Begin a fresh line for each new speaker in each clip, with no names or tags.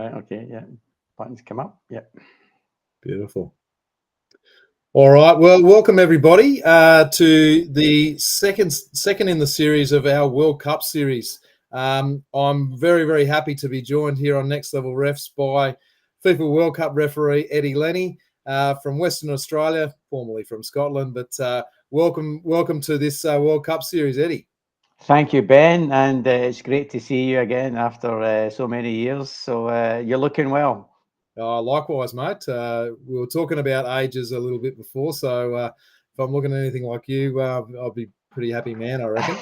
Right. Okay. Yeah. Buttons come up. Yeah.
Beautiful. All right. Well, welcome everybody to the second in the series of our World Cup series. I'm very, very happy to be joined here on Next Level Refs by FIFA World Cup referee Eddie Lennie from Western Australia, formerly from Scotland. But welcome to this World Cup series, Eddie.
Thank you, Ben, and it's great to see you again after so many years. So you're looking well.
Likewise, mate. We were talking about ages a little bit before, so if I'm looking at anything like you, I'll be pretty happy, man, I reckon.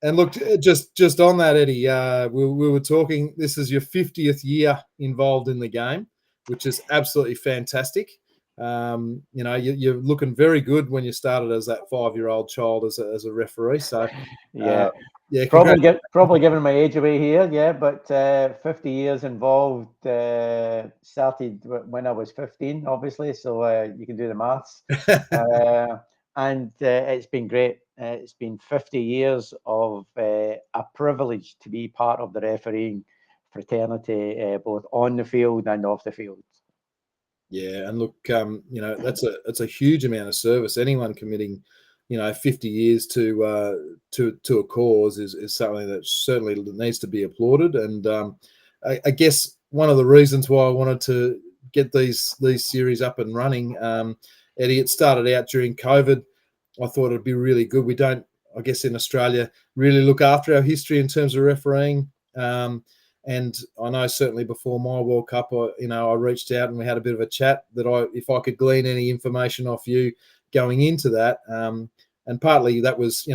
And look, just on that, Eddie, we were talking. This is your 50th year involved in the game, which is absolutely fantastic. You're looking very good when you started as that 5-year-old child as a referee. So
yeah.
Yeah,
probably giving my age away here, yeah. But 50 years involved. Started when I was 15, obviously. So you can do the maths. And it's been great. It's been 50 years of a privilege to be part of the refereeing fraternity, both on the field and off the field.
Yeah, and look, that's a huge amount of service. Anyone committing 50 years to a cause is something that certainly needs to be applauded. And I guess one of the reasons why I wanted to get these series up and running, Eddie, it started out during COVID. I thought it'd be really good. We don't, I guess, in Australia really look after our history in terms of refereeing. And I know certainly before my World Cup, I reached out and we had a bit of a chat that if I could glean any information off you going into that, and partly that was,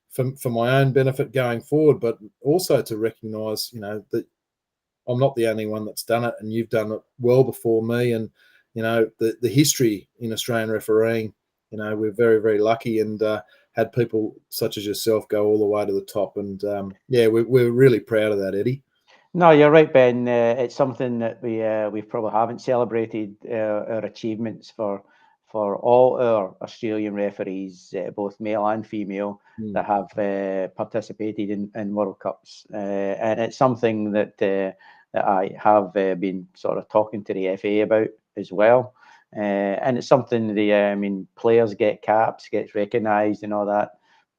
for my own benefit going forward, but also to recognise, that I'm not the only one that's done it, and you've done it well before me. And the history in Australian refereeing, we're very, very lucky and had people such as yourself go all the way to the top. And we're really proud of that, Eddie.
No, you're right, Ben. It's something that we probably haven't celebrated our achievements for all our Australian referees, both male and female, that have participated in World Cups. And it's something that I have been sort of talking to the FA about as well. And it's something players get caps, gets recognised, and all that.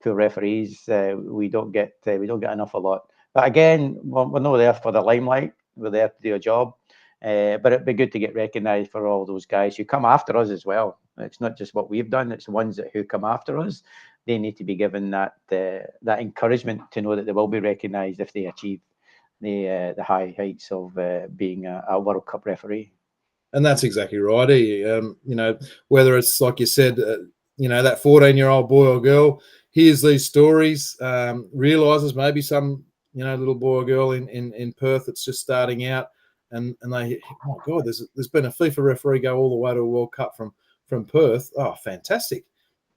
Poor referees, we don't get enough a lot. But again, we're not there for the limelight. We're there to do a job. But it'd be good to get recognised for all those guys who come after us as well. It's not just what we've done; it's the ones who come after us. They need to be given that encouragement to know that they will be recognised if they achieve the high heights of being a World Cup referee.
And that's exactly right. Whether it's like you said, that 14-year-old boy or girl hears these stories, realizes maybe some little boy or girl in Perth that's just starting out, and they, oh God, there's been a FIFA referee go all the way to a World Cup from Perth. Oh, fantastic.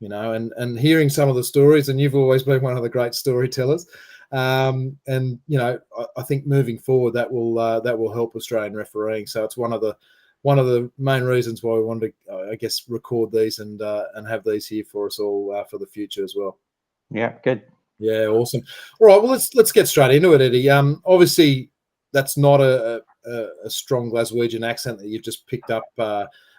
And hearing some of the stories, and you've always been one of the great storytellers. And I think moving forward that will help Australian refereeing. So it's one of the main reasons why we wanted to, I guess, record these and have these here for us all for the future as well.
Yeah, good.
Yeah, awesome. All right, well let's get straight into it, Eddie. Obviously that's not a strong Glaswegian accent that you've just picked up.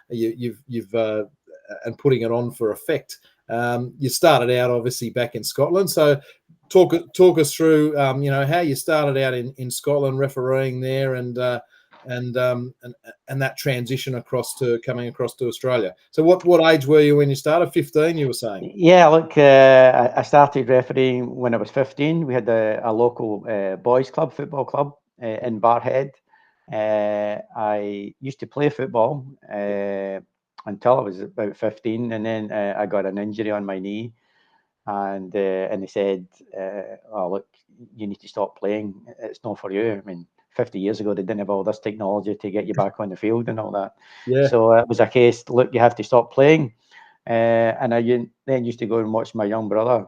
You've and putting it on for effect. You started out obviously back in Scotland, so talk us through how you started out in Scotland refereeing there and that transition coming across to Australia. So what age were you when you started? 15, you were saying?
Yeah, look, I started refereeing when I was 15. We had a local boys club, football club in Barhead. I used to play football until I was about 15, and then I got an injury on my knee, and they said, "Oh, look, you need to stop playing. It's not for you." I mean, 50 years ago, they didn't have all this technology to get you back on the field and all that.
Yeah.
So it was a case, look, you have to stop playing. And I then used to go and watch my young brother,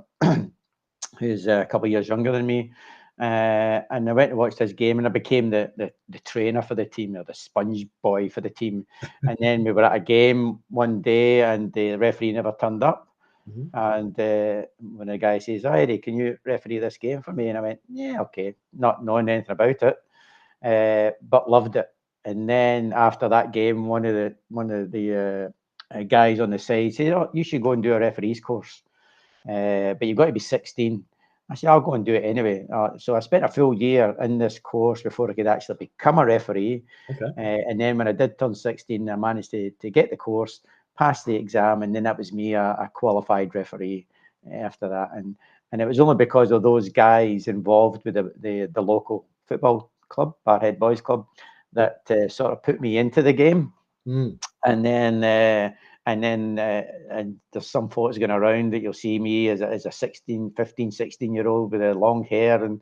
who's a couple of years younger than me. And I went to watch this game, and I became the trainer for the team, or the sponge boy for the team. And then we were at a game one day, and the referee never turned up.
Mm-hmm.
And when the guy says, "Oh, Eddie, can you referee this game for me?" And I went, "Yeah, okay," not knowing anything about it. but loved it. And then after that game, one of the guys on the side said, "Oh, you should go and do a referee's course, but you've got to be 16." I said, "I'll go and do it anyway." So I spent a full year in this course before I could actually become a referee.
Okay.
And then when I did turn 16, I managed to get the course, pass the exam, and then that was me, a qualified referee after that. And it was only because of those guys involved with the local football club, Barhead Boys Club, that sort of put me into the game. And then and there's some photos going around that you'll see me as a 16-year-old with a long hair and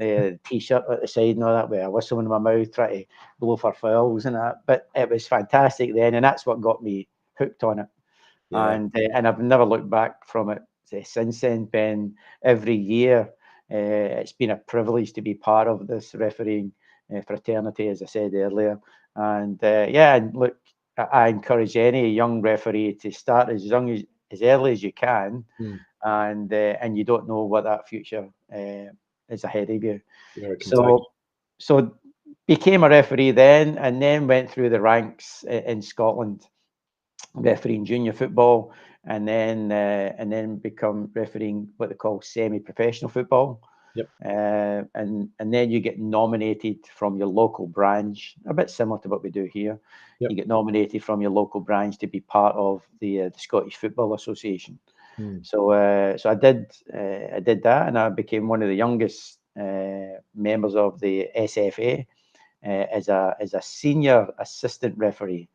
a t-shirt at the side and all that, with a whistle in my mouth, trying to blow for fouls and that. But it was fantastic then, and that's what got me hooked on it.
Yeah.
And I've never looked back from it since then, Ben. Every year, it's been a privilege to be part of this refereeing fraternity, as I said earlier. And and look, I encourage any young referee to start as early as you can, and you don't know what that future is ahead of you. So became a referee then, and then went through the ranks in Scotland, refereeing junior football, and then become refereeing what they call semi-professional football.
Yep.
And then you get nominated from your local branch, a bit similar to what we do here.
Yep.
You get nominated from your local branch to be part of the Scottish Football Association. So I did that, and I became one of the youngest members of the SFA as a senior assistant referee.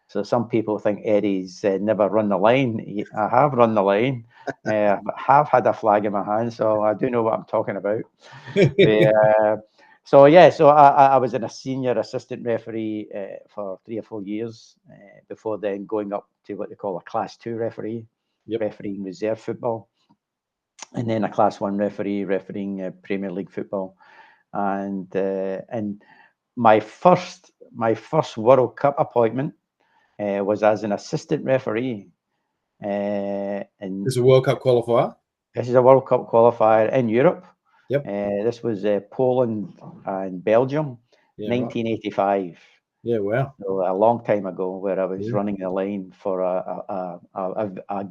So some people think Eddie's never run the line. I have run the line, but have had a flag in my hand, so I do know what I'm talking about. So I was in a senior assistant referee for 3 or 4 years before then going up to what they call a Class 2 referee, refereeing reserve football, and then a Class 1 referee refereeing Premier League football, and my first World Cup appointment was as an assistant referee.
And this is a World Cup qualifier?
This is a World Cup qualifier in Europe.
Yep.
This was Poland and Belgium, 1985.
Right. Yeah, wow.
So a long time ago, where I was running the line for a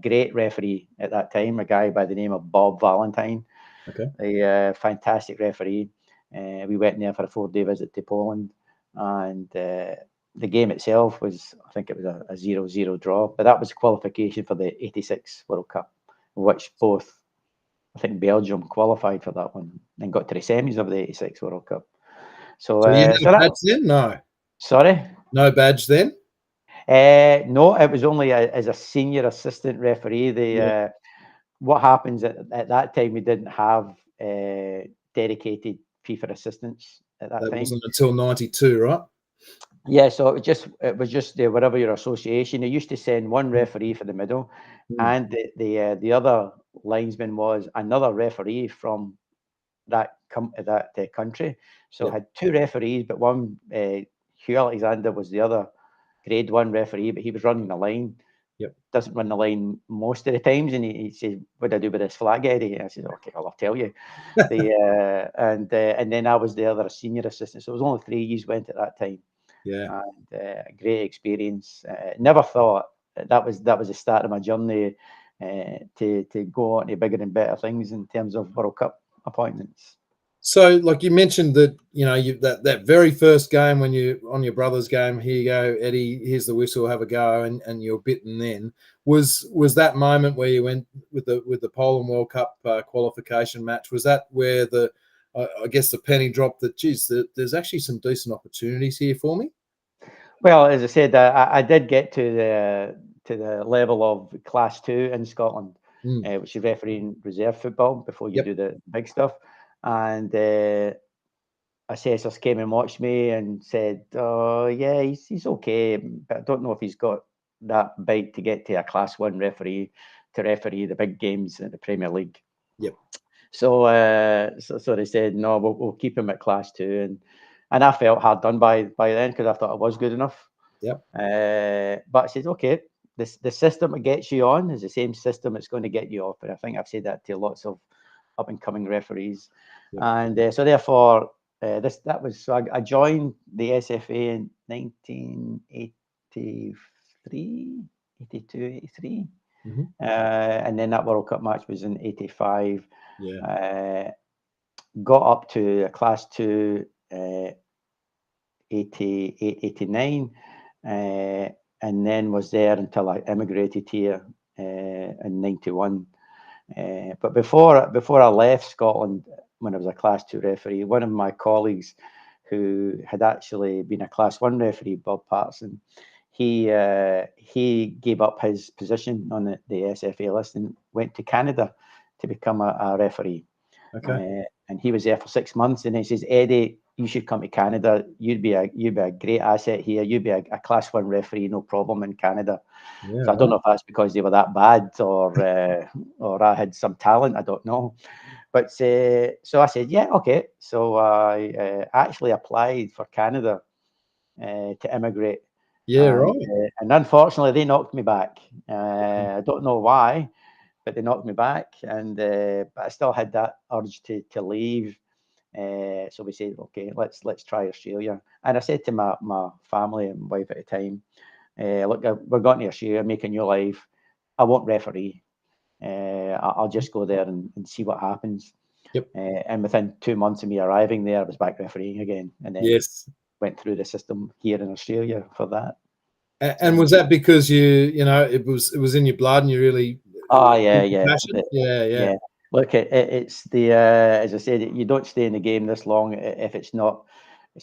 great referee at that time, a guy by the name of Bob Valentine.
Okay.
A fantastic referee. We went there for a 4-day visit to Poland, and the game itself was, I think it was a 0-0 draw, but that was qualification for the 86 World Cup, which both, I think Belgium qualified for that one and got to the semis of the 86 World Cup. So
you had a badge then? No.
Sorry?
No badge then?
No, it was only as a senior assistant referee. What happens at that time, we didn't have dedicated FIFA assistants at that time. That
wasn't until 92, right?
Yeah, so it was just whatever your association. They used to send one referee for the middle, and the other linesman was another referee from that country. So I had 2 referees, but one Hugh Alexander was the other grade 1 referee, but he was running the line. Doesn't run the line most of the times, and he said, "What do I do with this flag, Eddie?" And I said, "Okay, I'll tell you." And then I was the other senior assistant, so it was only 3 years went at that time.
Yeah,
and a great experience. Never thought that was the start of my journey to go on to bigger and better things in terms of World Cup appointments.
So, like you mentioned that, that very first game when you on your brother's game, here you go, Eddie, here's the whistle, have a go, and you're bitten. Then was that moment where you went with the Poland World Cup qualification match? Was that where I guess the penny dropped that, geez, there's actually some decent opportunities here for me?
Well, as I said, I did get to the level of Class 2 in Scotland, which is refereeing reserve football before you do the big stuff. And assessors came and watched me and said, "Oh, yeah, he's okay, but I don't know if he's got that bite to get to a Class 1 referee to referee the big games in the Premier League."
Yep.
So they said, "No, we'll keep him at Class 2," and I felt hard done by then because I thought I was good enough.
Yep.
But I said, "Okay, the system that gets you on is the same system that's going to get you off." And I think I've said that to lots of up and coming referees. Yep. And so therefore, I joined the SFA in 1983, 82, 83. And then that World Cup match was in 85.
Yeah.
Got up to Class 2 88, 89, and then was there until I immigrated here in 91. But before I left Scotland, when I was a Class 2 referee, one of my colleagues who had actually been a Class 1 referee, Bob Patterson, he gave up his position on the SFA list and went to Canada to become a referee.
Okay.
And he was there for 6 months, and he says, Eddie, you should come to Canada. You'd be a great asset here. You'd be a Class 1 referee, no problem in Canada.
Yeah,
So I don't know if that's because they were that bad or I had some talent. I don't know. But so I said, yeah, okay. So I actually applied for Canada to immigrate.
Yeah, right.
And unfortunately, they knocked me back. I don't know why, but they knocked me back. And but I still had that urge to leave. So we said, okay, let's try Australia. And I said to my family and wife at the time, look, we're going to Australia, make a new life. I won't referee. I'll just go there and see what happens.
Yep.
And within 2 months of me arriving there, I was back refereeing again, and then went through the system here in Australia for that.
And was that because it was in your blood and you really?
Oh yeah.
Yeah.
Look, it's the as I said, you don't stay in the game this long if it's not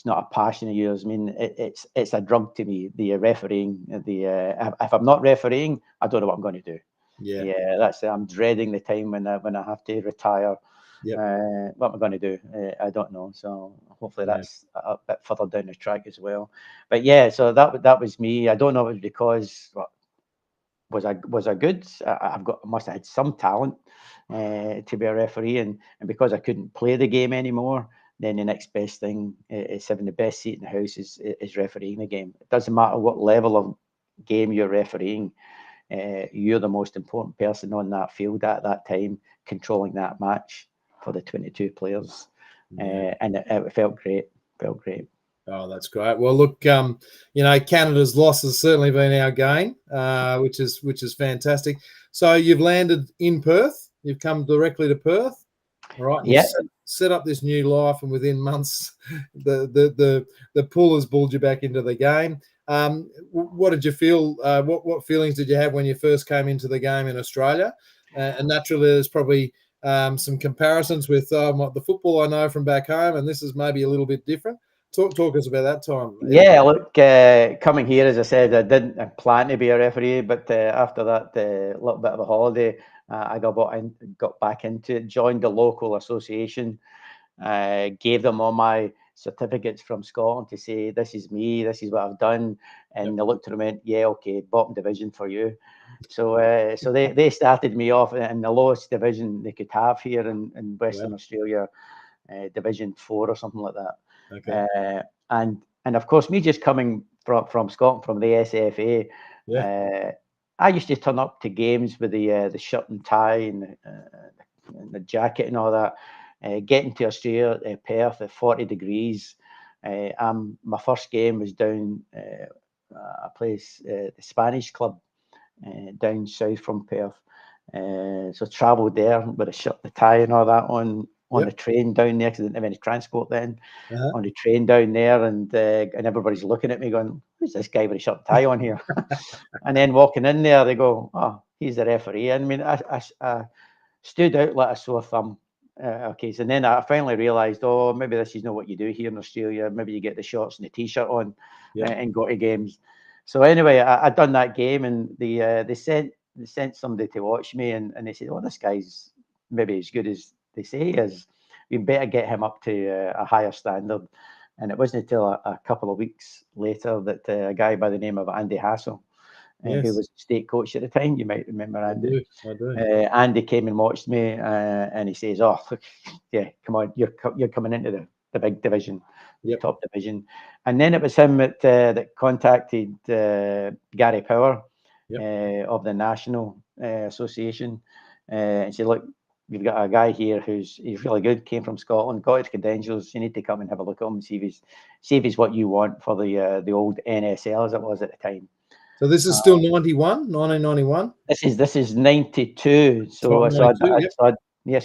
a passion of yours. I mean, it's a drug to me. The refereeing, if I'm not refereeing, I don't know what I'm going to do. Yeah, I'm dreading the time when I have to retire. What am I going to do? I don't know. So hopefully that's a bit further down the track as well. But yeah, so that was me. I don't know if it was because was I good? I must have had some talent to be a referee, and because I couldn't play the game anymore, then the next best thing is having the best seat in the house is refereeing the game. It doesn't matter what level of game you're refereeing. You're the most important person on that field at that time, controlling that match for the 22 players. And it felt great.
Oh, that's great. Well, look, Canada's loss has certainly been our gain, which is fantastic. So you've landed in Perth. You've come directly to Perth, all right? And
Yeah.
set up this new life, and within months, the pull has pulled you back into the game. What did you feel? What feelings did you have when you first came into the game in Australia? And naturally, there's probably some comparisons with the football I know from back home, and this is maybe a little bit different. Talk us about that time.
Yeah, look, coming here, as I said, I didn't plan to be a referee, but after that little bit of a holiday, I got back into it, joined the local association, gave them all my certificates from Scotland to say, this is me, this is what I've done. And they looked at them and went, yeah, okay, bottom division for you. So they started me off in the lowest division they could have here in Western Australia, Division 4 or something like that.
Okay.
And of course, me just coming from Scotland, from the SFA, I used to turn up to games with the shirt and tie and the jacket and all that. Getting to Australia, Perth at 40 degrees. My first game was down a place, the Spanish club, down south from Perth. So travelled there with a shirt, the tie and all that on the train down there because I didn't have any transport then. On the train down there, and everybody's looking at me going, who's this guy with a shirt and tie on here? And then walking in there, they go, oh, he's the referee. And I mean, I stood out like a sore thumb. Okay, so then I finally realised, oh, maybe this is not what you do here in Australia. Maybe you get the shorts and the t-shirt on and go to games. So anyway, I done that game, and they sent somebody to watch me, and they said, oh, this guy's maybe as good as they say he is. We better get him up to a higher standard. And it wasn't until a couple of weeks later that a guy by the name of Andy Hassel, who was state coach at the time, you might remember Andy.
I do.
Andy came and watched me, and he says, "Oh, look, yeah, come on, you're coming into the big division, top division." And then it was him that contacted Gary Power of the National Association, and said, "Look, you've got a guy here he's really good, came from Scotland, got his credentials. You need to come and have a look at him, see if he's what you want for the old NSL as it was at the time.
So this is still 1991.
This is 92. So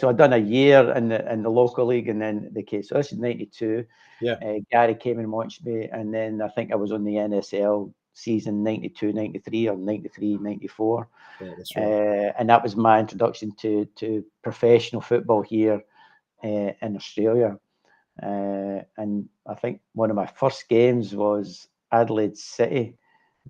I'd done a year in the local league, and then the case. So this is 92.
Yeah.
Gary came and watched me, and then I think I was on the NSL season 92, 93 or 93, 94.
Yeah, that's right.
And that was my introduction to professional football here in Australia. And I think one of my first games was Adelaide City,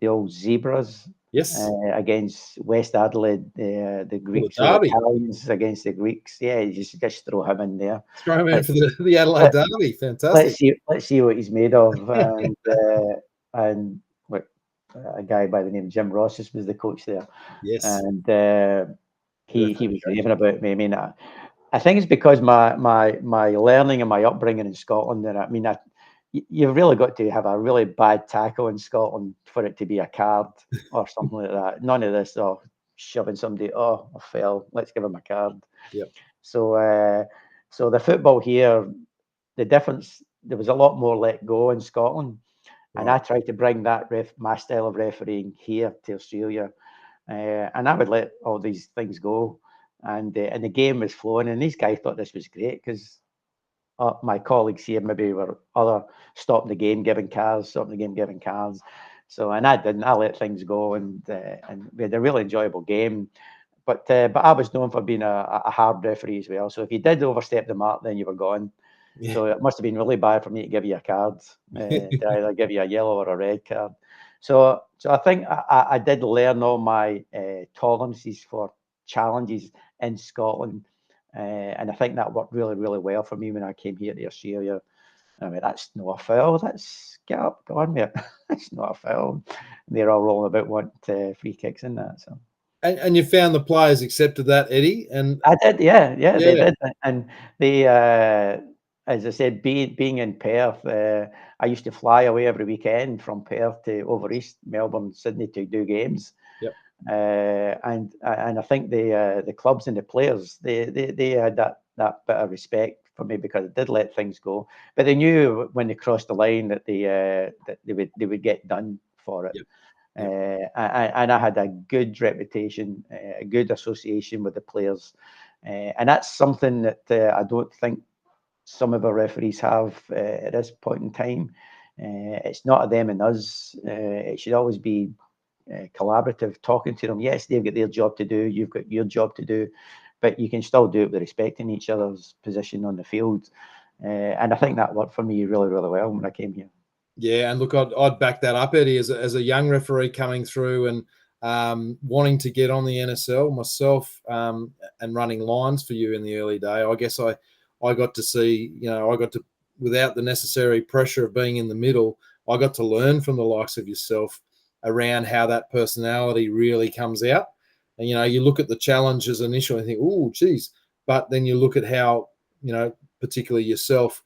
the old Zebras.
Yes.
Against West Adelaide, the Greeks,
the derby.
Italians against the Greeks. Yeah, you just throw him in there.
Throw him in for the Adelaide derby. Fantastic.
Let's see what he's made of. And a guy by the name of Jim Rosses was the coach there.
Yes.
And he was raving about me. I mean, I think it's because my learning and my upbringing in Scotland. And I mean, you've really got to have a really bad tackle in Scotland for it to be a card or something like that. None of this, shoving somebody, I fell, let's give him a card.
Yep.
So the football here, the difference, there was a lot more let go in Scotland. Right. And I tried to bring that my style of refereeing here to Australia. And I would let all these things go. And the game was flowing. And these guys thought this was great because my colleagues here maybe were stopping the game, giving cards, So, and I didn't. I let things go, and we had a really enjoyable game. But I was known for being a hard referee as well. So if you did overstep the mark, then you were gone. Yeah. So it must have been really bad for me to give you a card, to either give you a yellow or a red card. So I think I did learn all my tolerances for challenges in Scotland. And I think that worked really, really well for me when I came here to Australia. I mean, that's not a foul. That's get up, go on, mate. That's not a foul. And they're all rolling about wanting free kicks in that. So.
And you found the players accepted that, Eddie? And
I did, yeah, they did. And they, as I said, being in Perth, I used to fly away every weekend from Perth to over east, Melbourne, Sydney to do games.
Yep.
And I think the clubs and the players they had that bit of respect for me because I did let things go, but they knew when they crossed the line that they would get done for it. Yep. And I had a good reputation, a good association with the players, and that's something that I don't think some of our referees have at this point in time. It's not a them and us. It should always be collaborative, talking to them. Yes, they've got their job to do, you've got your job to do, but you can still do it with respecting each other's position on the field. And I think that worked for me really, really well when I came here.
Yeah, and look, I'd back that up, Eddie, as a young referee coming through and wanting to get on the NSL myself, and running lines for you in the early day. I guess I got to see, without the necessary pressure of being in the middle, I got to learn from the likes of yourself around how that personality really comes out. And, you look at the challenges initially and think, oh, geez. But then you look at how, particularly yourself,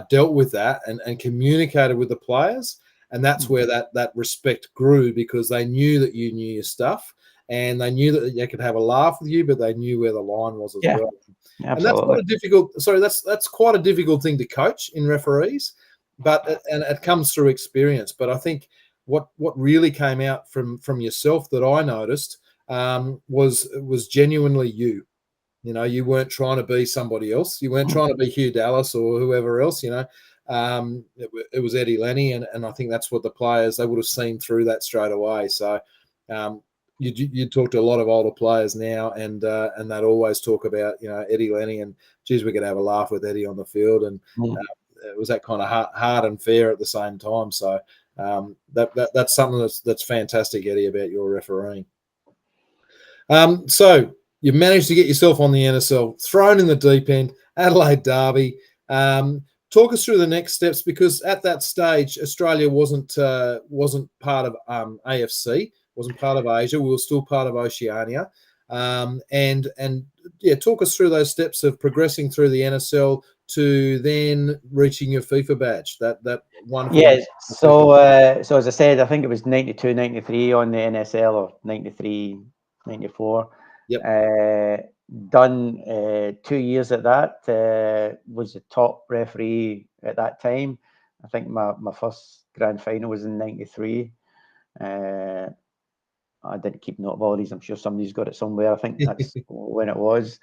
dealt with that and communicated with the players. And that's where that respect grew, because they knew that you knew your stuff and they knew that they could have a laugh with you, but they knew where the line was as well.
Absolutely.
And that's quite a difficult thing to coach in referees, and it comes through experience. But I think what really came out from yourself that I noticed was genuinely you. You weren't trying to be somebody else. You weren't trying to be Hugh Dallas or whoever else. It was Eddie Lennie, and I think that's what the players, they would have seen through that straight away. So you talk to a lot of older players now, and they'd always talk about Eddie Lennie, and geez, we could have a laugh with Eddie on the field, and it was that kind of hard and fair at the same time. So that's something that's fantastic, Eddie, about your refereeing. So you managed to get yourself on the NSL, thrown in the deep end, Adelaide Derby. Talk us through the next steps, because at that stage, Australia wasn't part of AFC, wasn't part of Asia. We were still part of Oceania. Talk us through those steps of progressing through the NSL to then reaching your FIFA badge. That wonderful.
Yeah. So as I said, I think it was 92, 93 on the NSL, or 93, 94.
Yep.
Done 2 years at that. Was the top referee at that time. I think my first grand final was in '93. I didn't keep note of all these. I'm sure somebody's got it somewhere. I think that's when it was.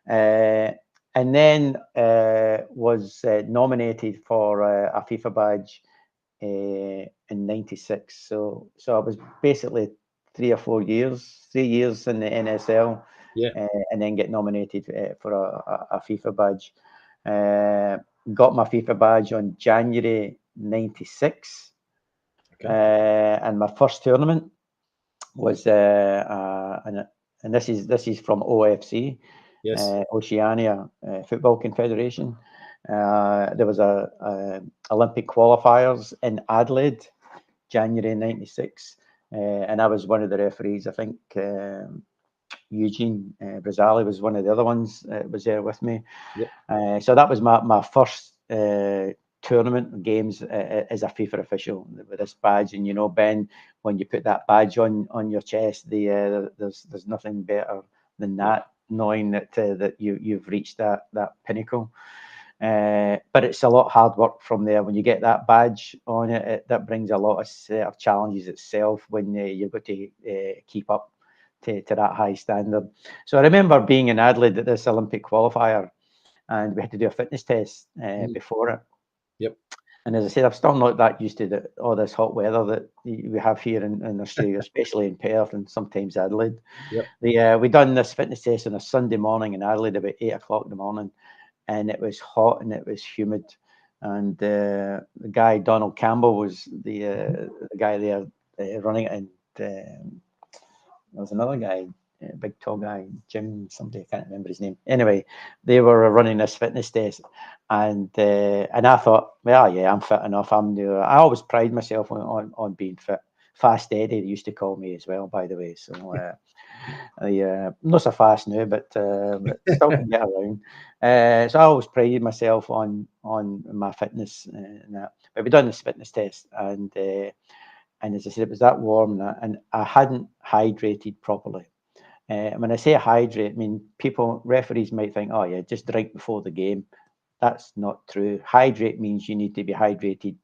And then was nominated for a FIFA badge in '96. So I was basically 3 years in the NSL,
Yeah.
and then get nominated for a FIFA badge. Got my FIFA badge on January '96,
Okay.
and my first tournament was and this is from OFC,
Yes.
Oceania Football Confederation. There was a Olympic qualifiers in Adelaide, January '96, and I was one of the referees. I think Eugene Brazali was one of the other ones that was there with me.
Yep.
So that was my first tournament games as a FIFA official with this badge. And you know, Ben, when you put that badge on your chest, there's nothing better than that, knowing that that you've reached that pinnacle. But it's a lot of hard work from there. When you get that badge on it, that brings a lot of set of challenges itself when you've got to keep up to that high standard. So I remember being in Adelaide at this Olympic qualifier, and we had to do a fitness test before it.
Yep.
And as I said, I'm still not that used to all this hot weather that we have here in Australia, especially in Perth and sometimes Adelaide.
Yep.
We done this fitness test on a Sunday morning in Adelaide about 8 o'clock in the morning, and it was hot and it was humid. And the guy Donald Campbell was the guy there running it, and there was another guy, big tall guy, Jim somebody, I can't remember his name. Anyway, they were running this fitness test, and I thought, well, yeah, I'm fit enough. I always pride myself on being fit. Fast Eddie, they used to call me as well, by the way. So I'm not so fast now, but still can get around. So I always prided myself on my fitness and that. But we done this fitness test, and as I said, it was that warm, and I hadn't hydrated properly. When I say hydrate, I mean referees might think, oh yeah, just drink before the game. That's not true. Hydrate means you need to be hydrated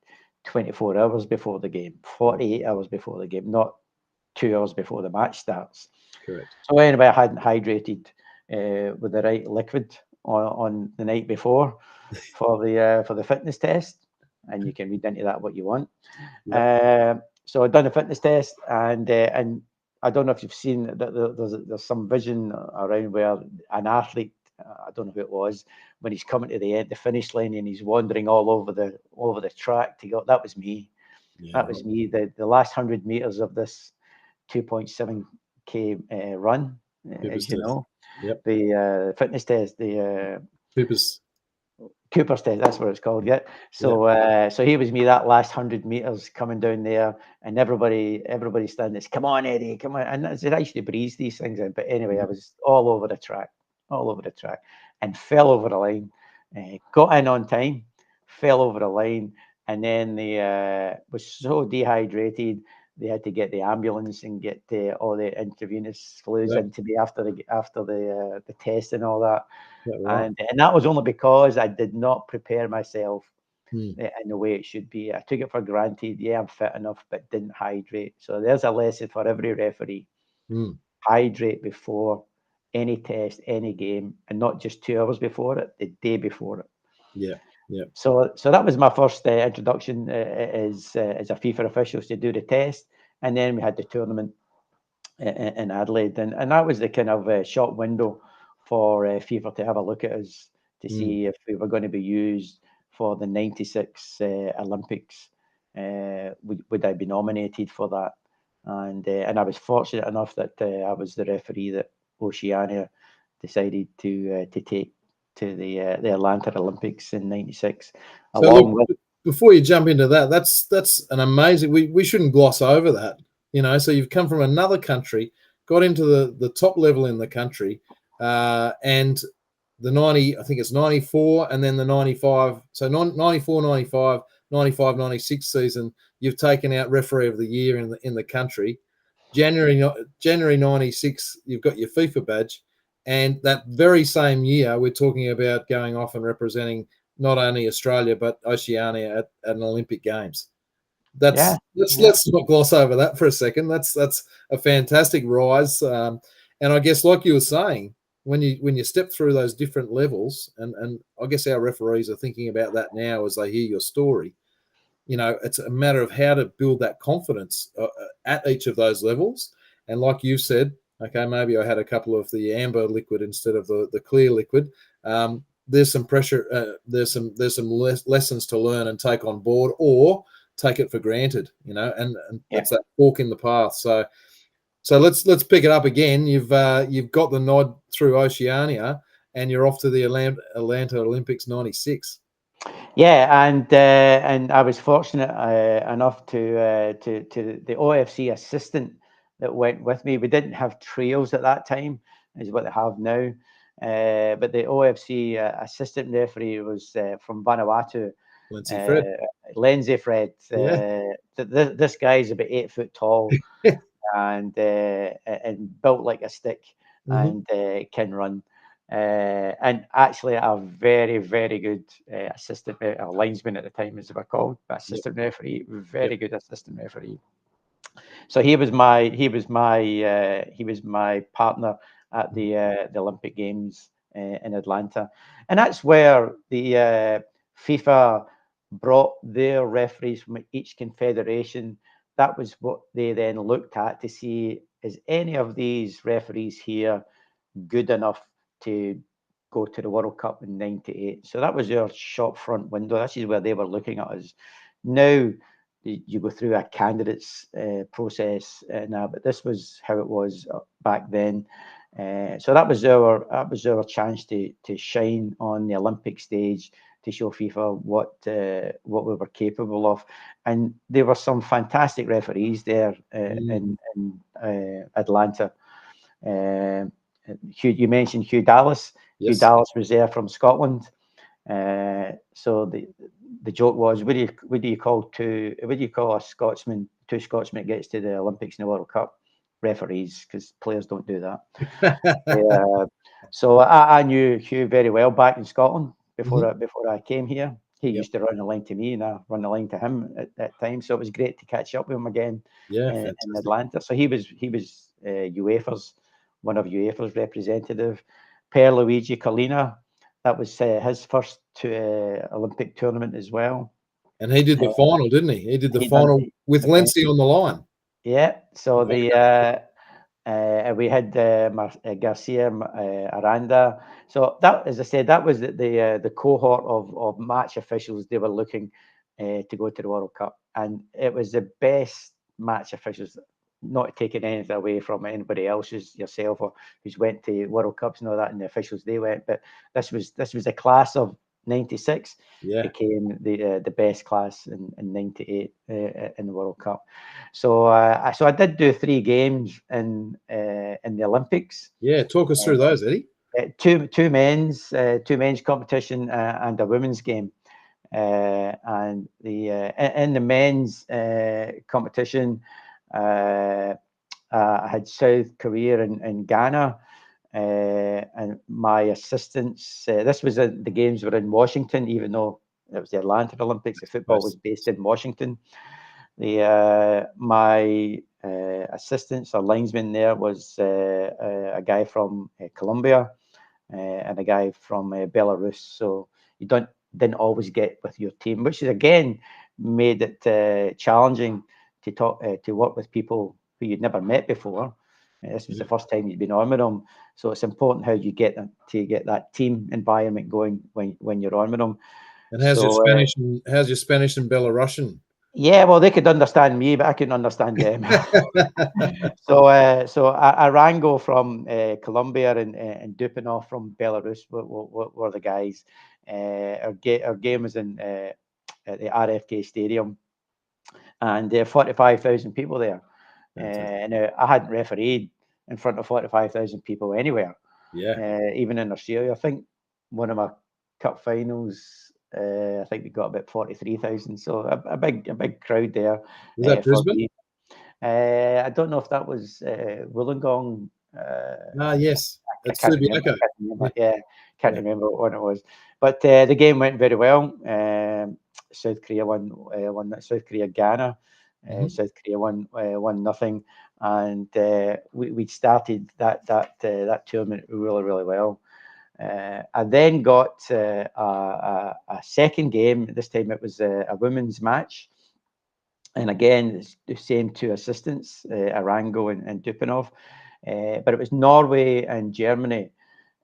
24 hours before the game, 48 hours before the game, not 2 hours before the match starts.
Correct.
So anyway, I hadn't hydrated with the right liquid on the night before for the fitness test, and you can read into that what you want.
Yep.
So I've done a fitness test, and I don't know if you've seen that there's some vision around where an athlete, I don't know who it was, when he's coming to the finish line and he's wandering all over the track to go. That was me.
Yeah,
That was me. The last 100 meters of this 2.7K run,
Cooper's
as you
test.
know,
Yep.
the fitness test, the Cooper's test, that's what it's called. Yeah. So so he was me that last 100 meters coming down there, and everybody standing. Come on, Eddie, come on. And I used to breeze these things in, but anyway, I was all over the track, and fell over the line. Got in on time, fell over the line, and then they was so dehydrated. They had to get the ambulance and get all the intravenous fluids into me after the test and all that.
Right.
And that was only because I did not prepare myself
in
the way it should be. I took it for granted. Yeah, I'm fit enough, but didn't hydrate. So there's a lesson for every referee. Hydrate before any test, any game, and not just 2 hours before it, the day before it.
Yeah.
So that was my first introduction as a FIFA official, to do the test, and then we had the tournament in Adelaide, and that was the kind of short window for FIFA to have a look at us to see if we were going to be used for the '96 Olympics. Would I be nominated for that? And I was fortunate enough that I was the referee that Oceania decided to take to the Atlanta Olympics in '96.
So look, before you jump into that, that's an amazing. We shouldn't gloss over that. So you've come from another country, got into the top level in the country, and the 90, I think it's 94, and then the 95. So 94, 95, 95, 96 season, you've taken out referee of the year in the country. January 96, you've got your FIFA badge. And that very same year, we're talking about going off and representing not only Australia, but Oceania at an Olympic Games.
Yeah,
Let's not gloss over that for a second. That's a fantastic rise. And I guess, like you were saying, when you step through those different levels, and I guess our referees are thinking about that now as they hear your story. It's a matter of how to build that confidence at each of those levels. And like you said, okay, maybe I had a couple of the amber liquid instead of the clear liquid. There's some pressure. There's some lessons to learn and take on board, or take it for granted. And that's that fork in the path. So let's pick it up again. You've got the nod through Oceania, and you're off to the Atlanta Olympics '96.
Yeah, and I was fortunate enough to the OFC assistant that went with me. We didn't have trios at that time, is what they have now. But the OFC assistant referee was from Vanuatu, Lindsay Fred. This guy's about 8 foot tall and built like a stick and can run. And actually a very, very good assistant linesman at the time, as they were called, assistant referee, very good assistant referee. So he was my partner at the Olympic Games in Atlanta, and that's where the FIFA brought their referees from each confederation. That was what they then looked at to see, is any of these referees here good enough to go to the World Cup in '98. So that was their shop front window. This is where they were looking at us. Now you go through a candidates process now, but this was how it was back then. So that was our chance to shine on the Olympic stage, to show FIFA what we were capable of. And there were some fantastic referees there in Atlanta. You mentioned Hugh Dallas.
Yes.
Hugh Dallas was there from Scotland. So the joke was, what do you call a Scotsman? Two Scotsmen gets to the Olympics and the World Cup? Referees, because players don't do that. So I knew Hugh very well back in Scotland before I came here. He used to run the line to me, and I run the line to him at that time. So it was great to catch up with him again in Atlanta. So he was UEFA's, one of UEFA's representative. Pierluigi Collina, that was his first Olympic tournament as well.
And he did the final, didn't he? He did the final with Lennie on the line.
Yeah. So we had Garcia Aranda. So that, as I said, that was the cohort of match officials. They were looking to go to the World Cup, and it was the best match officials. Not taking anything away from anybody else's, yourself, or who's went to World Cups and all that, and the officials they went. But this was a class of '96. Became the best class in '98 in the World Cup. So I did do 3 games in the Olympics.
Yeah, talk us through those, Eddie.
Two men's competition and a women's game. And in the men's competition, I had South Korea and Ghana, and my assistants. This was the games were in Washington, even though it was the Atlanta Olympics. The football was based in Washington. My assistants or linesman there was a guy from Colombia and a guy from Belarus. So you didn't always get with your team, which is again made it challenging to work with people who you'd never met before. This was the first time you'd been on with them, so it's important how you get that team environment going when you're on with them.
And how's your Spanish and Belarusian?
Yeah, well, they could understand me, but I couldn't understand them. So Arango from Colombia and Dupinov from Belarus were the guys. Our game was in at the RFK Stadium, and there are 45,000 people there. And I hadn't refereed in front of 45,000 people anywhere. Even in Australia. I think one of my cup finals, I think we got about 43,000. So a big crowd there.
Was that Brisbane?
I don't know if that was Wollongong.
Yes,
I
it's
can't remember.
Subiaco.
Yeah, can't
Yeah.
remember what one it was. But the game went very well. South Korea won that. South Korea Ghana.
Mhm.
South Korea won 1-0, and we started that tournament really well. I then got a second game. This time it was a women's match. And again, it's the same two assistants, Arango and Dupanov. But it was Norway and Germany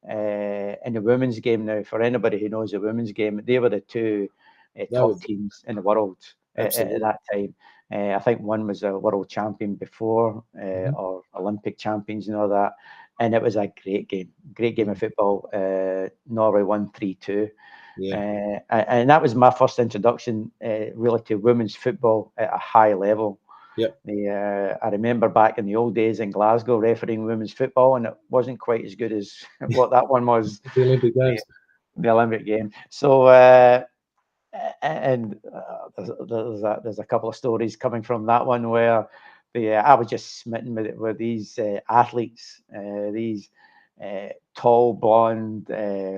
in the women's game. Now, for anybody who knows the women's game, they were the two
That
top
was
teams in the world at
absolutely.
that time. I think one was a world champion before,
Mhm.
or Olympic champions and all that. And it was a great game of
Mm.
football. Norway won 3-2.
Yeah.
And that was my first introduction really to women's football at a high level.
Yep.
I remember back in the old days in Glasgow refereeing women's football, and it wasn't quite as good as what that one was,
The Olympic
the,
Games.
the Olympic game. So, and there's a couple of stories coming from that one where I was just smitten with these athletes, these tall, blonde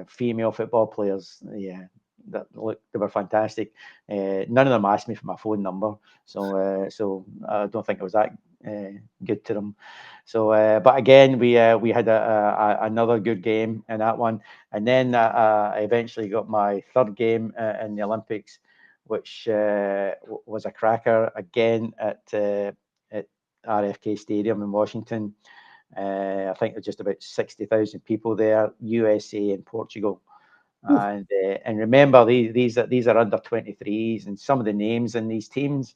female football players. Yeah, that look, they were fantastic. None of them asked me for my phone number, so I don't think it was that good to them. So, but again, we had another good game in that one, and then I eventually got my third game in the Olympics, which was a cracker again at RFK Stadium in Washington. I think there's just about 60,000 people there, USA and Portugal.
Ooh.
And remember, these are under 23s, and some of the names in these teams,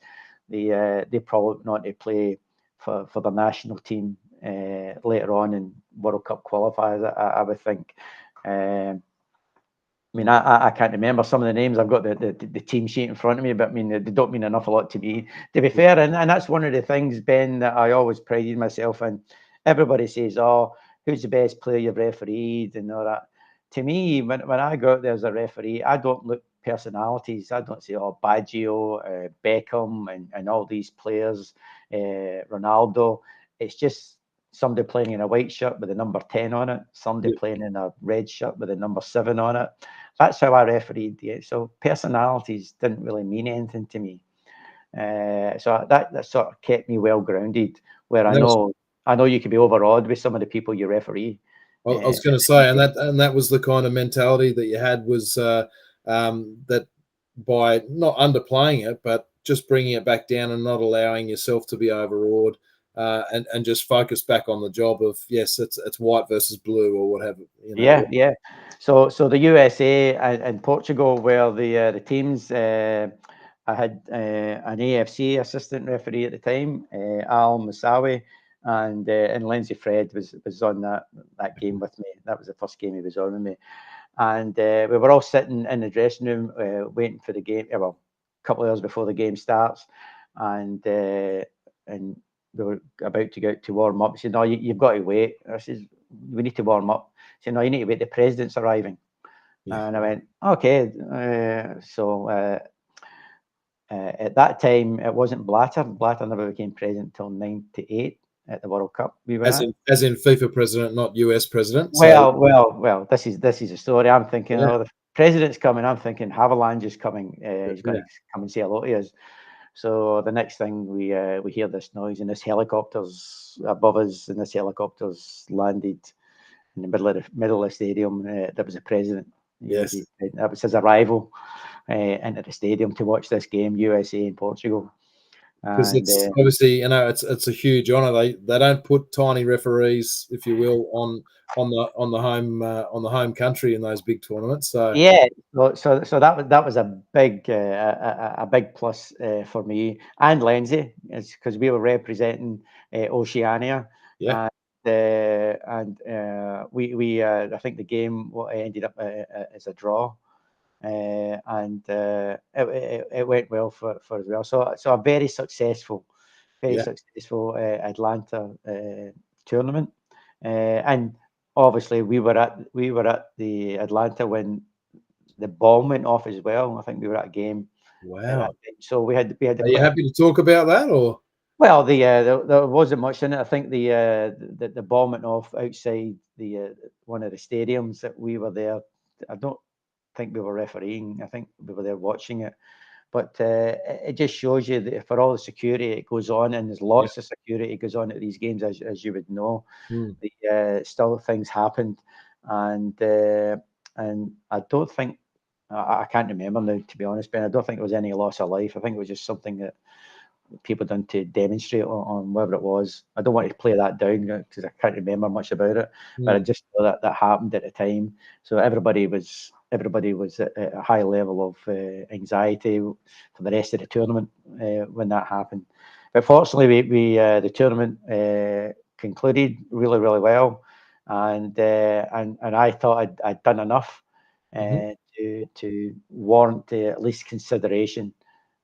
they probably not to play for the national team later on in World Cup qualifiers. I would think. I mean, I can't remember some of the names. I've got the team sheet in front of me, but I mean, they don't mean an awful lot to me. To be fair, and that's one of the things, Ben, that I always prided myself in. Everybody says, "Oh, who's the best player you've refereed?" and all that. To me, when I go out there as a referee, I don't look personalities. I don't say, "Oh, Baggio, Beckham, and all these players, Ronaldo." It's just somebody playing in a white shirt with the number 10 on it, somebody
Yeah.
playing in a red shirt with the number 7 on it. That's how I refereed it. So personalities didn't really mean anything to me. So that sort of kept me well grounded. Where
And that was
I know you could be overawed with some of the people you referee.
I was going to
In
say,
games.
and that was the kind of mentality that you had was that by not underplaying it, but just bringing it back down and not allowing yourself to be overawed, and just focus back on the job of yes, it's white versus blue or whatever, you know.
Yeah. So the USA and Portugal were the teams. I had an AFC assistant referee at the time, Al Musawi, and Lindsay Fred was on that game with me. That was the first game he was on with me, and we were all sitting in the dressing room waiting for the game. Well, a couple of hours before the game starts, and we were about to go out to warm up. He said, "No, you've got to wait." I says, "We need to warm up." He said, "No, you need to wait. The president's arriving."
Yeah.
And I went, "Okay." So at that time, it wasn't Blatter. Blatter never became president until '98 at the World Cup we were at.
As in FIFA president, not US president. So
Well. This is a story. I'm thinking,
yeah,
oh, the president's coming. I'm thinking Haviland is coming. He's going
yeah,
to come and say hello to us. So the next thing we hear this noise, and this helicopter's above us, and this helicopter's landed in the middle of the stadium. That was the president.
yes.
That was his arrival into the stadium to watch this game, USA and Portugal.
Because
And
it's obviously, you know, it's a huge honor. They don't put tiny referees, if you will, on the home country in those big tournaments. So
yeah, so that was a big plus for me and Lindsay, because we were representing Oceania,
yeah,
and we I think the game ended up as a draw, and it went well for as well. So a very
yeah.
successful Atlanta tournament, and obviously we were at the Atlanta when the bomb went off as well. I think we were at a game at that
Wow.
time. So we had
Are you happy to talk about that, or
Well, there wasn't much in it. I think the bombing off outside the one of the stadiums that we were there. I don't think we were refereeing. I think we were there watching it. But it just shows you that for all the security it goes on, and there's
Yeah.
lots of security goes on at these games, as you would know.
Mm.
Still things happened, and I don't think I can't remember now, to be honest, Ben. I don't think it was any loss of life. I think it was just something that people done to demonstrate on whatever it was. I don't want to play that down because I can't remember much about it, but I just know that that happened at the time. So everybody was at a high level of anxiety for the rest of the tournament when that happened. But fortunately, the tournament concluded really well, and I thought I'd done enough to warrant at least consideration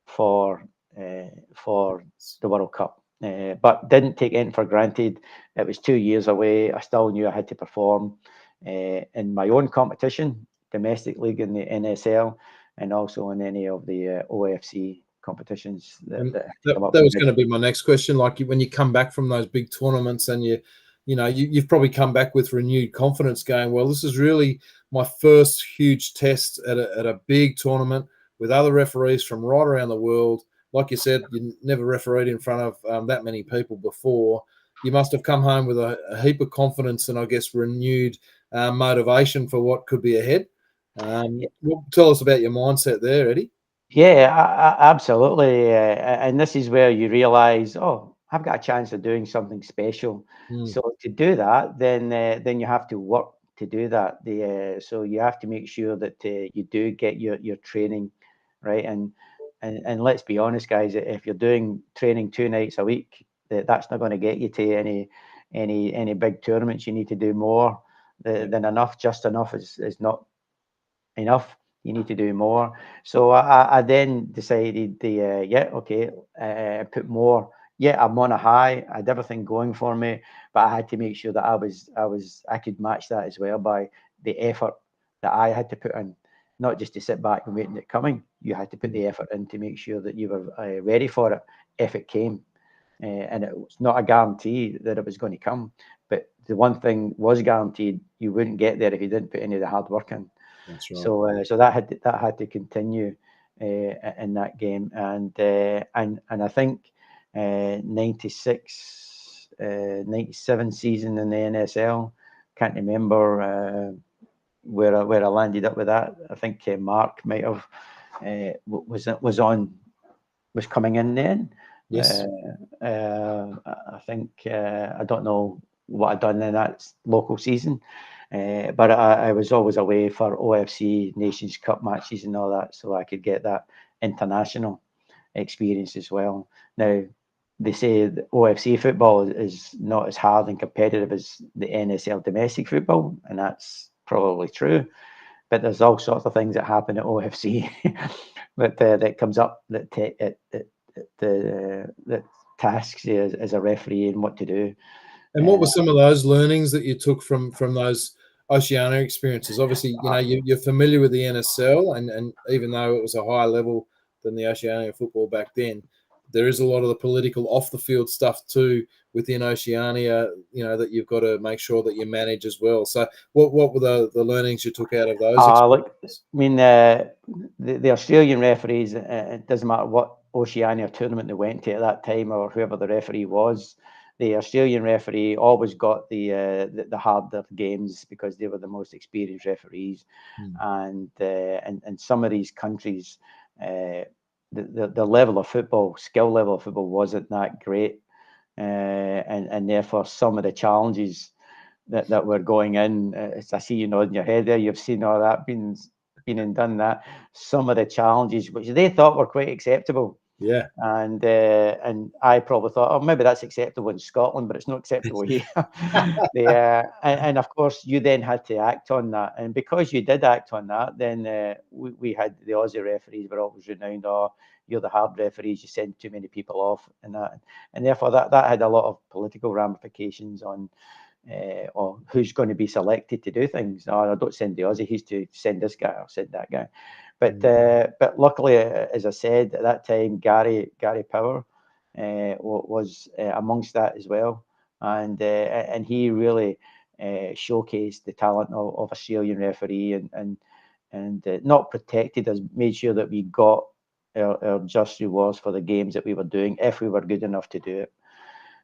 for the World Cup, but didn't take anything for granted. It was 2 years away. I still knew I had to perform in my own competition, domestic league in the NSL, and also in any of the OFC competitions that had to come up.
That was going to be my next question. Like when you come back from those big tournaments and you've probably come back with renewed confidence going, well, this is really my first huge test at a big tournament with other referees from right around the world. Like you said, you never refereed in front of that many people before. You must have come home with a heap of confidence and I guess renewed motivation for what could be ahead. Tell us about your mindset there, Eddie.
Yeah, absolutely. And this is where you realize, oh, I've got a chance of doing something special. So to do that, then you have to work to do that. So you have to make sure that you do get your training right. And let's be honest, guys, if you're doing training 2 nights a week, that's not going to get you to any big tournaments. You need to do more than enough. Just enough is not enough. You need to do more. So I then decided put more. Yeah, I'm on a high. I had everything going for me, but I had to make sure that I could match that as well by the effort that I had to put in, not just to sit back and waiting it coming. You had to put the effort in to make sure that you were ready for it if it came. And it was not a guarantee that it was going to come. But the one thing was guaranteed: you wouldn't get there if you didn't put any of the hard work in.
That's right.
So that had to continue in that game, and I think 96, 97 season in the NSL. Can't remember where I landed up with that. I think Mark might have was coming in then.
Yes.
I think I don't know what I'd done in that local season. But I was always away for OFC Nations Cup matches and all that, so I could get that international experience as well. Now, they say that OFC football is not as hard and competitive as the NSL domestic football, and that's probably true. But there's all sorts of things that happen at OFC that comes up that tasks you as a referee and what to do.
And what were some of those learnings that you took from those Oceania experiences? Obviously, you're familiar with the NSL, and even though it was a higher level than the Oceania football back then, there is a lot of the political off the field stuff too within Oceania, that you've got to make sure that you manage as well. So what were the learnings you took out of those
look, I mean, the Australian referees, it doesn't matter what Oceania tournament they went to at that time or whoever the referee was, the Australian referee always got the harder games because they were the most experienced referees. And some of these countries, the level of football, skill level of football wasn't that great. And therefore some of the challenges that were going in, I see you nodding your head there, you've seen all that, been and done that. Some of the challenges which they thought were quite acceptable.
Yeah.
And I probably thought, oh, maybe that's acceptable in Scotland, but it's not acceptable here. And of course, you then had to act on that. And because you did act on that, then we had the Aussie referees were always renowned. Oh, you're the hard referees. You send too many people off, and that, and therefore that had a lot of political ramifications on who's going to be selected to do things. No, I don't send the Aussie. He's to send this guy or send that guy. But luckily, as I said at that time, Gary Power was amongst that as well, and he really showcased the talent of Australian referee, and not protected us, made sure that we got our just rewards for the games that we were doing if we were good enough to do it.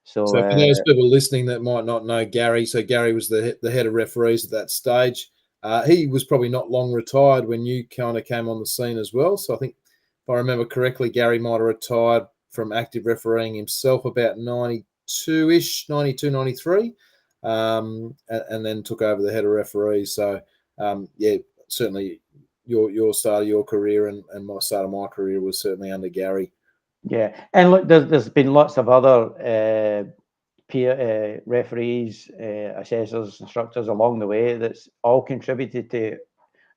So
for those people listening that might not know Gary, so Gary was the head of referees at that stage. He was probably not long retired when you kind of came on the scene as well. So I think, if I remember correctly, Gary might have retired from active refereeing himself about 92-ish, 92, 93, and then took over the head of referees. So, yeah, certainly your start of your career and my start of my career was certainly under Gary.
Yeah, and look, there's been lots of other peer referees, assessors, instructors along the way that's all contributed to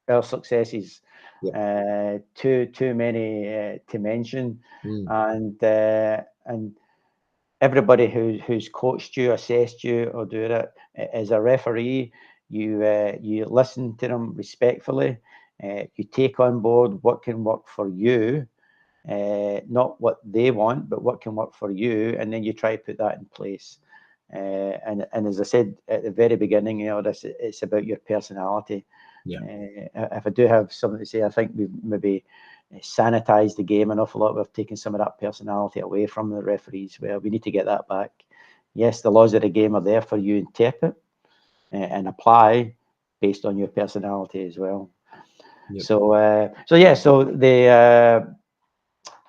our successes.
Yep.
Too many to mention, and everybody who's coached you, assessed you, or do it as a referee, you listen to them respectfully. You take on board what can work for you. Not what they want, but what can work for you, and then you try to put that in place. And as I said at the very beginning, it's about your personality.
Yeah.
If I do have something to say, I think we've maybe sanitized the game an awful lot. We've taken some of that personality away from the referees. Well, we need to get that back. Yes, the laws of the game are there for you to interpret and apply based on your personality as well. Yep. So the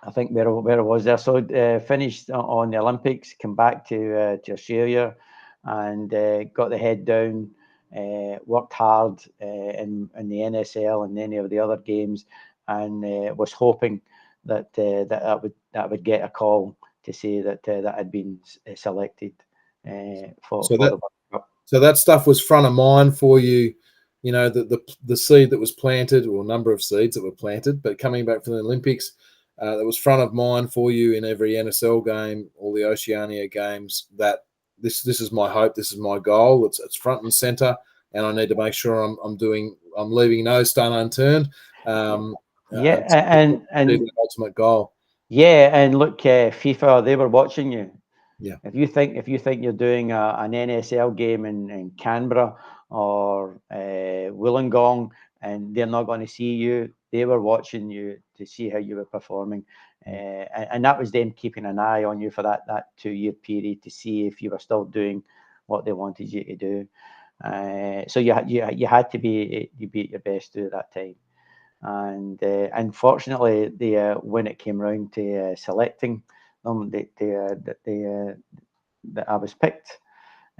I think where I was there. So finished on the Olympics, come back to Australia, and got the head down. Worked hard in the NSL and any of the other games, and was hoping that that would get a call to say that that had been selected for the World Cup.
So that stuff was front of mind for you. You know, the seed that was planted, or number of seeds that were planted, but coming back from the Olympics, that was front of mind for you in every NSL game, all the Oceania games, that this is my hope, this is my goal. It's front and center, and I need to make sure I'm leaving no stone unturned.
And
the ultimate goal.
Yeah, and look, FIFA, they were watching you.
Yeah.
If you think you're doing an NSL game in Canberra or Wollongong, and they're not going to see you, they were watching you to see how you were performing, and that was them keeping an eye on you for that 2-year period to see if you were still doing what they wanted you to do. So you had to be at your best at that time. And unfortunately, when it came round to selecting them, that I was picked.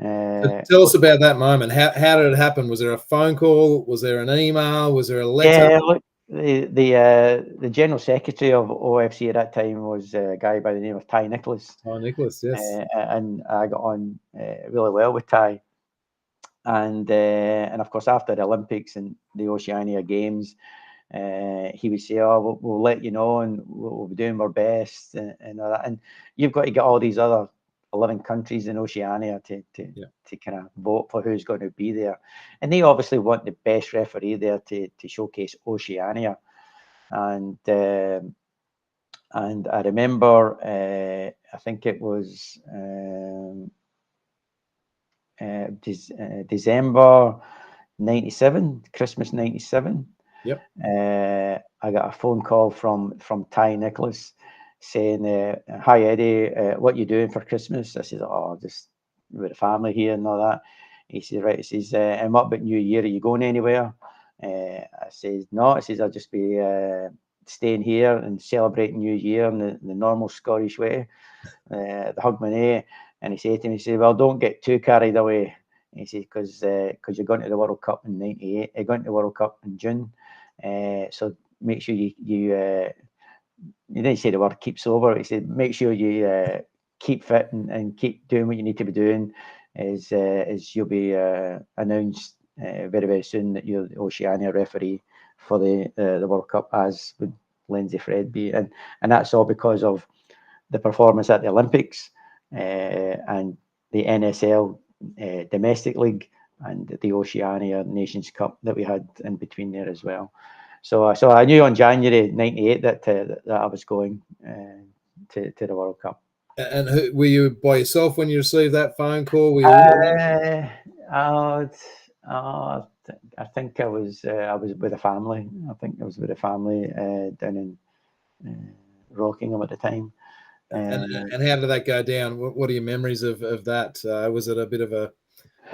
Tell us about that moment. How did it happen? Was there a phone call? Was there an email? Was there a letter?
Yeah, look, the general secretary of OFC at that time was a guy by the name of Ty Nicholas.
Oh, Nicholas, yes.
And I got on really well with Ty. And of course, after the Olympics and the Oceania Games, he would say, "Oh, we'll let you know, and we'll be doing our best," and all that. And you've got to get all these other 11 countries in Oceania to kind of vote for who's going to be there, and they obviously want the best referee there to showcase Oceania. And I remember, I think it was December '97, Christmas '97.
Yep.
I got a phone call from Ty Nicholas saying, "Hi Eddie, what you doing for Christmas?" I said, "Oh, just with the family here and all that." He says, "Right." He says, "And what about New Year? Are you going anywhere?" I says, "No." I says, "I'll just be staying here and celebrating New Year in the normal Scottish way, the Hogmanay." And he said to me, he said, "Well, don't get too carried away." He said, because you're going to the World Cup in '98, you're going to the World Cup in June. So make sure you didn't say the word keep sober. He said make sure you keep fit and keep doing what you need to be doing. As you'll be announced very, very soon that you're the Oceania referee for the World Cup, as would Lindsay Fredby, and that's all because of the performance at the Olympics and the NSL domestic league and the Oceania Nations Cup that we had in between there as well. So I knew on January '98 that I was going to the World Cup.
And were you by yourself when you received that phone call? Were you in the
I think I was with a family. I think I was with a family down in Rockingham at the time.
and how did that go down? What are your memories of that? Was it a bit of a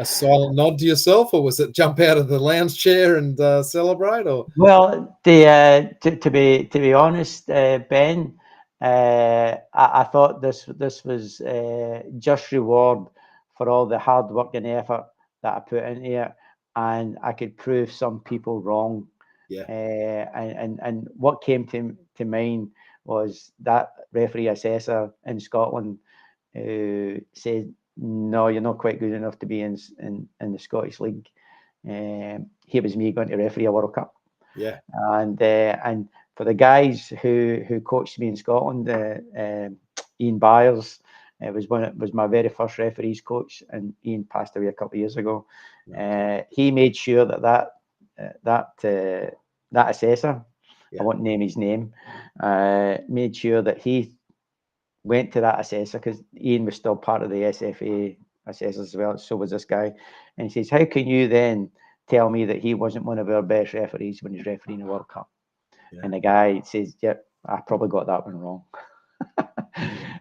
silent nod to yourself, or was it jump out of the lounge chair and celebrate? Or
Well, to be honest, Ben, I thought this was just reward for all the hard work and effort that I put into it, and I could prove some people wrong.
yeah,
And what came to mind was that referee assessor in Scotland who said, "No, you're not quite good enough to be in the Scottish League." Here was me going to referee a World Cup.
yeah,
And for the guys who coached me in Scotland, Ian Byers was my very first referees coach, and Ian passed away a couple of years ago. He made sure that assessor, I won't name his name, made sure that he went to that assessor, because Ian was still part of the SFA assessors as well. So was this guy, and he says, "How can you then tell me that he wasn't one of our best referees when he's refereeing the World Cup?" And the guy says, "Yep, I probably got that one wrong."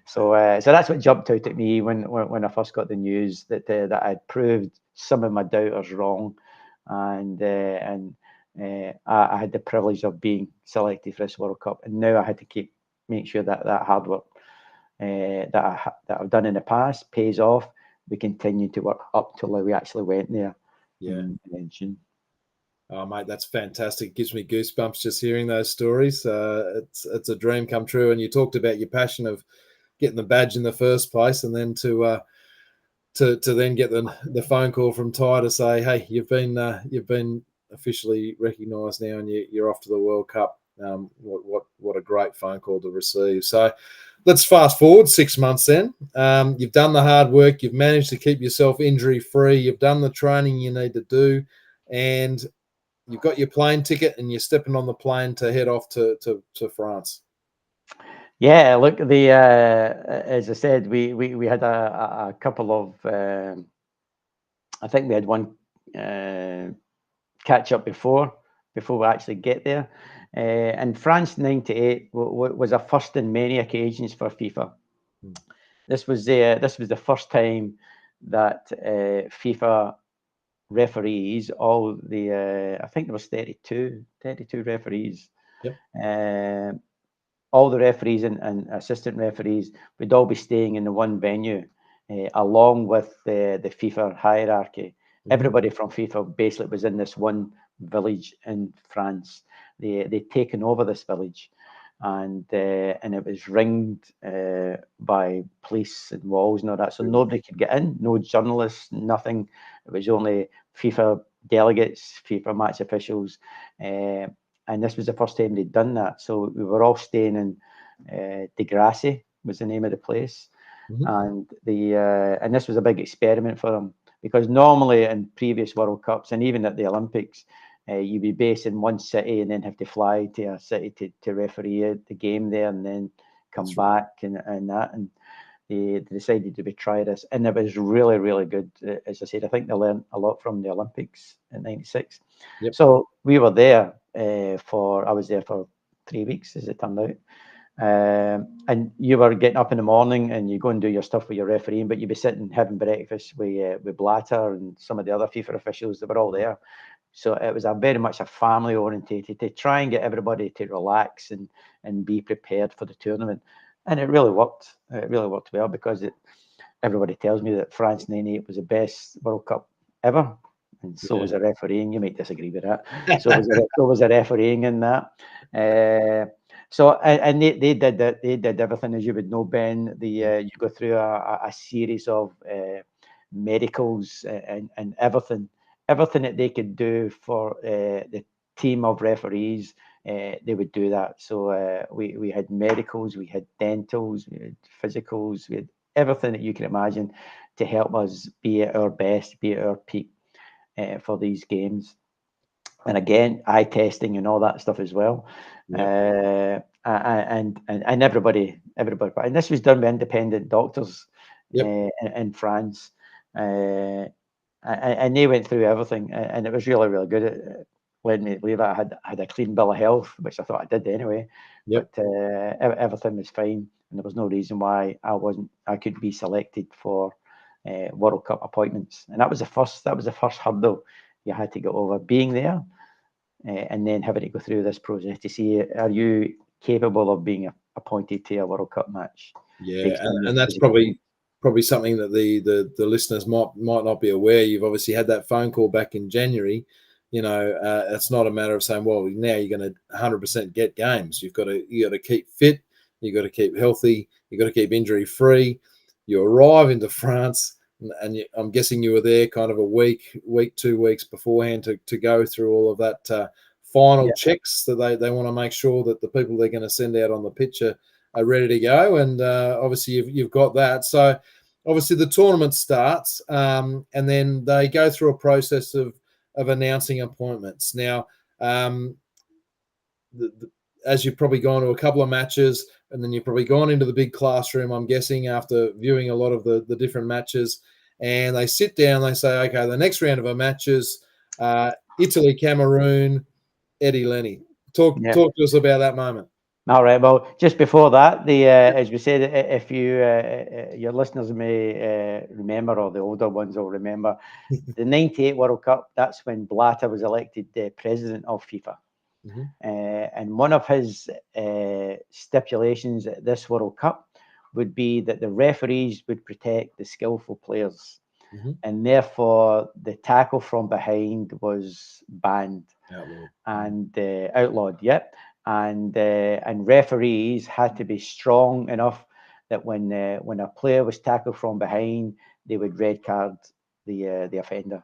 So that's what jumped out at me when I first got the news that I'd proved some of my doubters wrong, and I had the privilege of being selected for this World Cup, and now I had to make sure that hard work that I've done in the past pays off. We continue to work up till we actually went there. In June.
Oh, mate, that's fantastic. It gives me goosebumps just hearing those stories. It's a dream come true. And you talked about your passion of getting the badge in the first place, and then to then get the phone call from Ty to say, "Hey, you've been officially recognised now, and you're off to the World Cup." What a great phone call to receive. So let's fast forward 6 months then. You've done the hard work. You've managed to keep yourself injury free. You've done the training you need to do, and you've got your plane ticket, and you're stepping on the plane to head off to France.
Yeah, look, as I said, we had a couple of, I think we had one catch up before we actually get there. And France '98 was a first in many occasions for FIFA. This was the first time that FIFA referees, all the I think there was 32 referees.
Yep.
All the referees and assistant referees would all be staying in the one venue, along with the FIFA hierarchy. Everybody from FIFA basically was in this one village in France. They'd taken over this village, and it was ringed by police and walls and all that, so nobody could get in. No journalists, nothing. It was only FIFA delegates, FIFA match officials, and this was the first time they'd done that. So we were all staying in Degrassi was the name of the place, and and this was a big experiment for them, because normally in previous World Cups and even at the Olympics, you'd be based in one city and then have to fly to a city to referee the game there, and then come back and that. And they decided to try this, and it was really, really good. As I said, I think they learned a lot from the Olympics in '96.
Yep.
So we were there I was there for 3 weeks, as it turned out. And you were getting up in the morning and you go and do your stuff with your refereeing, but you'd be sitting having breakfast with Blatter and some of the other FIFA officials that were all there. So it was very much a family orientated, to try and get everybody to relax and be prepared for the tournament. And it really worked. It really worked well, because everybody tells me that France '98 was the best World Cup ever. And so was the refereeing. You might disagree with that. So was the refereeing in that. And they did that. They did everything, as you would know, Ben. You go through a series of medicals and everything that they could do for the team of referees. They would do that. So we had medicals, we had dentals, we had physicals, we had everything that you can imagine to help us be at our best, be at our peak for these games. And again, eye testing and all that stuff as well. And everybody everybody. And this was done by independent doctors in France. And they went through everything, and it was really, really good. It led me to believe I had a clean bill of health, which I thought I did anyway. But everything was fine, and there was no reason why I couldn't be selected for World Cup appointments. And that was the first hurdle you had to get over, being there, and then having to go through this process to see, are you capable of being appointed to a World Cup match?
Yeah, and that's probably something that the listeners might not be aware. You've obviously had that phone call back in January. It's not a matter of saying, well, now you're going to 100% get games. You got to keep fit. You got to keep healthy. You got to keep injury free. You arrive into France, and I'm guessing you were there kind of a week, 2 weeks beforehand to go through all of that final checks that they want to make sure that the people they're going to send out on the pitch are ready to go. And obviously you've got that. So obviously the tournament starts, and then they go through a process of announcing appointments. Now, as you've probably gone to a couple of matches, and then you've probably gone into the big classroom, I'm guessing, after viewing a lot of the different matches, and they sit down, they say, okay, the next round of our matches, Italy, Cameroon, Eddie Lennie. Talk to us about that moment.
All right. Well, just before that, as we said, if your listeners may remember, or the older ones will remember, the '98 World Cup. That's when Blatter was elected president of FIFA, and one of his stipulations at this World Cup would be that the referees would protect the skillful players, and therefore the tackle from behind was banned, outlawed. And referees had to be strong enough that when a player was tackled from behind, they would red card the offender.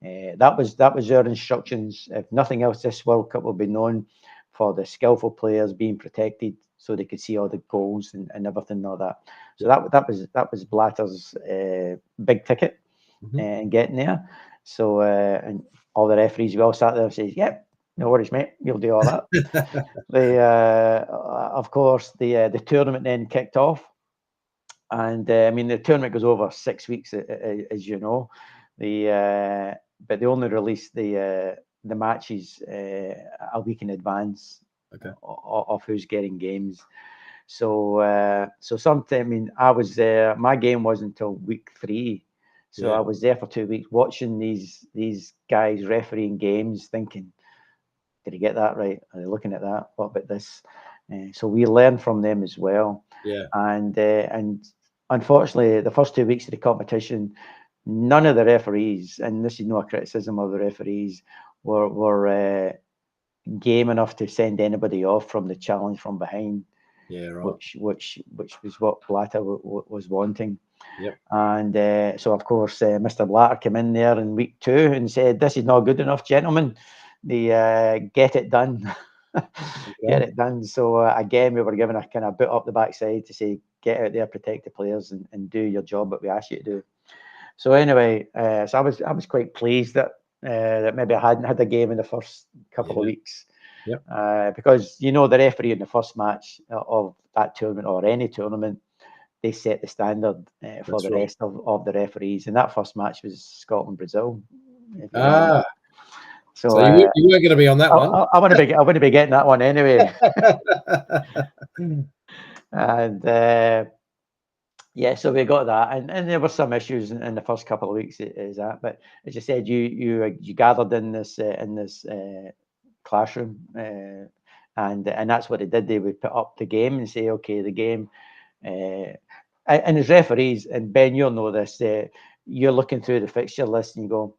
That was their instructions. If nothing else, this World Cup will be known for the skillful players being protected, so they could see all the goals and everything like that. So that was Blatter's big ticket in getting there. So and all the referees we all sat there and says, "Yep, no worries, mate. You'll do all that." Of course, the tournament then kicked off, and I mean the tournament goes over 6 weeks, as you know. But they only released the matches a week in advance of who's getting games. So sometime, I mean, I was there. My game wasn't until week 3. So I was there for 2 weeks watching these guys refereeing games, thinking, did he get that right? Are they looking at that? What about this? So we learned from them as well. And unfortunately, the first 2 weeks of the competition, none of the referees, and this is no criticism of the referees, were game enough to send anybody off from the challenge from behind. Which was what Blatter was wanting. And so, of course, Mr. Blatter came in there in week 2 and said, "This is not good enough, gentlemen. Get it done." Get it done. So again, we were given a kind of boot up the backside to say, get out there, protect the players, and do your job that we asked you to do. So anyway, so I was quite pleased that maybe I hadn't had a game in the first couple of weeks. Because the referee in the first match of that tournament, or any tournament, they set the standard for the rest of the referees, and that first match was Scotland-Brazil.
So you weren't going to be on that one.
I want to be getting that one anyway. And so we got that, and there were some issues in the first couple of weeks. Is that, but as you said, you gathered in this classroom, and that's what they did. They would put up the game and say, okay, the game, and as referees, and Ben, you'll know this, you're looking through the fixture list and you go,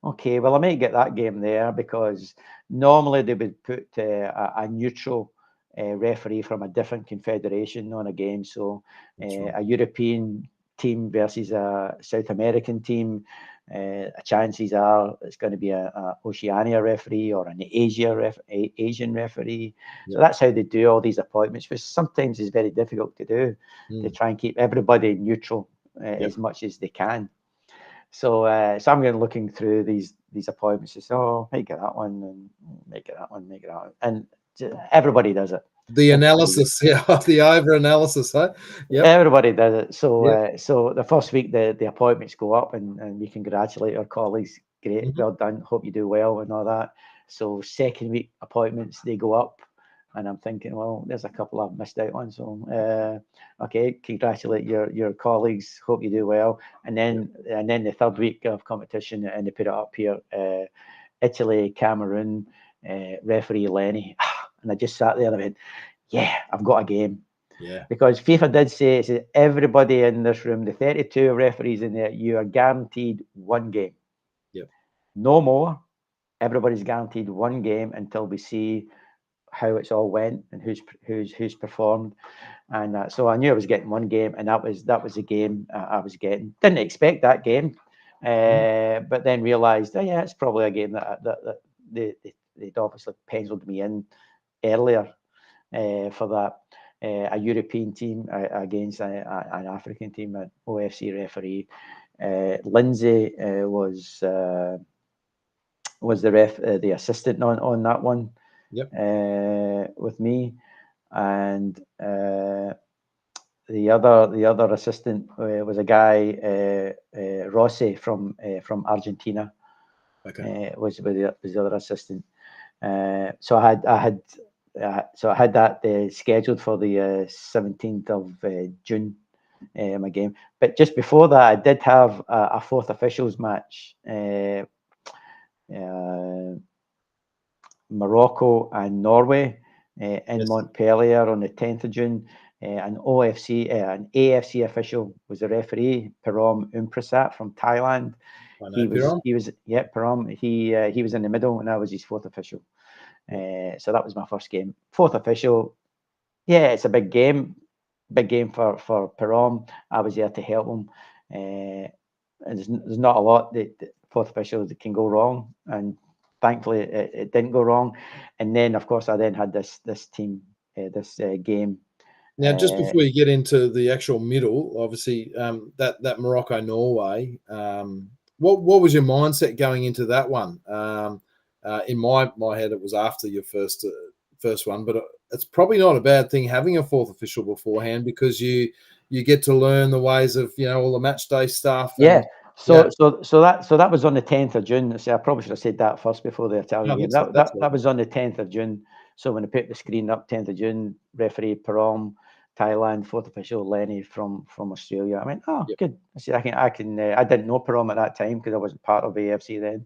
okay, well, I might get that game there, because normally they would put a neutral referee from a different confederation on a game. So a European team versus a South American team, chances are it's going to be a Oceania referee or an Asian referee. So that's how they do all these appointments, which sometimes is very difficult to do, to try and keep everybody neutral as much as they can. So I'm going looking through these appointments. Just, make it that one, and make it that one, make it that one, and everybody does it.
The analysis, the over analysis, huh? Yep.
Everybody does it. So,
Yep.
so the first week the appointments go up, and we congratulate our colleagues. Great, well done. Hope you do well and all that. So second week appointments they go up, and I'm thinking, well, there's a couple I've missed out on. So, okay, congratulate your colleagues. Hope you do well. And then the third week of competition, and they put it up here. Italy, Cameroon, referee Lennie, and I just sat there and I went, yeah, I've got a game.
Yeah.
Because FIFA did say, it said, everybody in this room, the 32 referees in there, you are guaranteed one game.
Yep.
No more. Everybody's guaranteed one game until we see how it's all went and who's performed. And so I knew I was getting one game, and that was the game I was getting. Didn't expect that game, but then realised, oh yeah, it's probably a game that they'd obviously penciled me in earlier for that. A European team against an African team, an OFC referee. Lindsay was the the assistant on that one.
Yep.
With me, and the other assistant was a guy, Rossi from Argentina.
Okay.
Was the other assistant. So I had that scheduled for the 17th of June, my game. But just before that, I did have a fourth officials match. Morocco and Norway in Montpellier on the 10th of June. An AFC official was the referee, Param Umprasat from Thailand.
Param.
Param. He was in the middle, and I was his fourth official. So that was my first game. Fourth official. Yeah, it's a big game. Big game for Param. I was there to help him. And there's not a lot that fourth officials that can go wrong, and thankfully it didn't go wrong. And then of course I then had this team, this game.
Now, just before you get into the actual middle, obviously that Morocco Norway, what was your mindset going into that one? In my head, it was after your first one, but it's probably not a bad thing having a fourth official beforehand, because you get to learn the ways of all the match day stuff.
And, so that was on the 10th of June. See, I probably should have said that first before the Italian game. That was on the 10th of June. So when I put the screen up, 10th of June, referee Param, Thailand, fourth official Lennie from Australia. I went, oh, good. I said, I can. I didn't know Param at that time because I wasn't part of AFC then.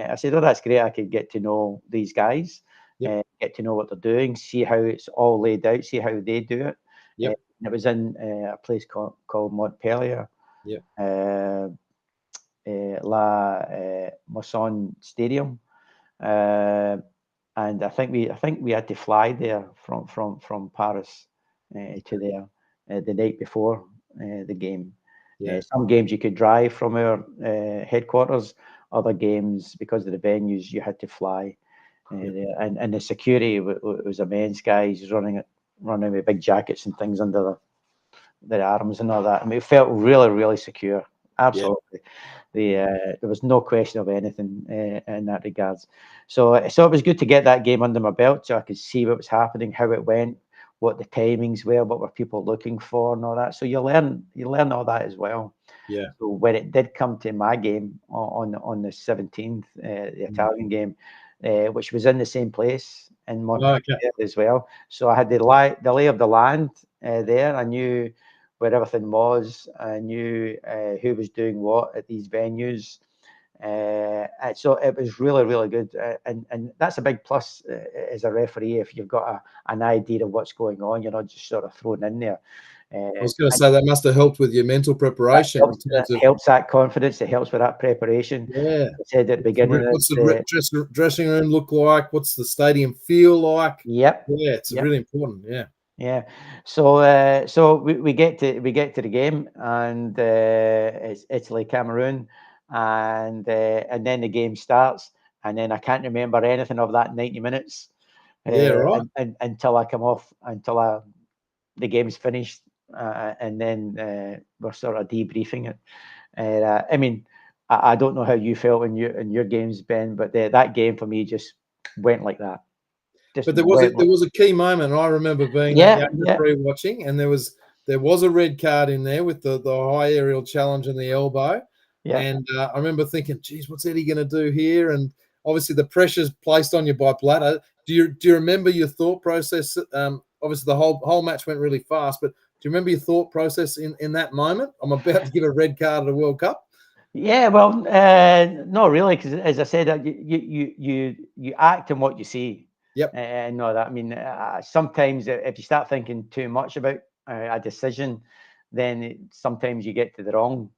I said, oh, that's great. I could get to know these guys, get to know what they're doing, see how it's all laid out, see how they do it. It was in a place called Montpellier. La Mosson Stadium, and I think we had to fly there from Paris to there the night before the game. Some games you could drive from our headquarters. Other games, because of the venues, you had to fly. And the security was immense, guys running with big jackets and things under their arms and all that. I mean, it felt really, really secure. Absolutely. There was no question of anything in that regards. So it was good to get that game under my belt, so I could see what was happening, how it went, what the timings were, what were people looking for, and all that. So you learn all that as well. So when it did come to my game on the 17th, the Italian game, which was in the same place in Montpellier as well. So I had the lay of the land there. I knew where everything was. I knew who was doing what at these venues. So it was really, really good. And that's a big plus as a referee, if you've got an idea of what's going on. You're not just sort of thrown in there.
I was going to say that must have helped with your mental preparation.
That helps that confidence. It helps with that preparation.
I
said at the beginning.
What's the dressing room look like? What's the stadium feel like? It's really important.
So we get to the game, and it's Italy Cameroon, and then the game starts, and then I can't remember anything of that 90 minutes. Until I come off, the game's finished, and then we're sort of debriefing it. I mean, I don't know how you felt in your games, Ben, but that game for me just went like that. just
But there
went.
was a key moment. I remember being that young referee watching, and there was a red card in there with the high aerial challenge and the elbow.
Yeah.
And I remember thinking, geez, what's Eddie going to do here? And obviously the pressure's placed on you by Bladder. Do you remember your thought process? Obviously the whole match went really fast, but do you remember your thought process in that moment? I'm about to give a red card at a World Cup.
Yeah, well, not really, because as I said, you act on what you see.
Yep.
No, that I mean, sometimes if you start thinking too much about a decision, then sometimes you get to the wrong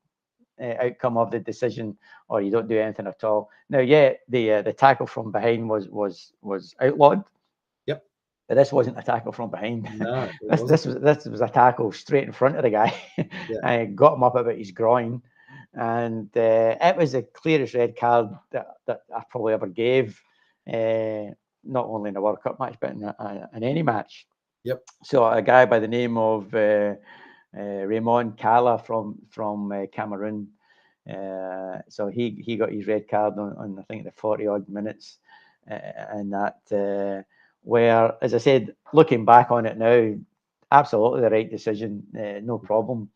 outcome of the decision, or you don't do anything at all. Now, yeah, the tackle from behind was outlawed.
Yep.
But this wasn't a tackle from behind.
No,
this was a tackle straight in front of the guy.
Yeah.
I got him up about his groin, and it was the clearest red card that I probably ever gave. Not only in a World Cup match, but in any match.
Yep.
So a guy by the name of Raymond Kala from Cameroon. So he got his red card on I think the 40 odd minutes, and that where, as I said, looking back on it now, absolutely the right decision, no problem.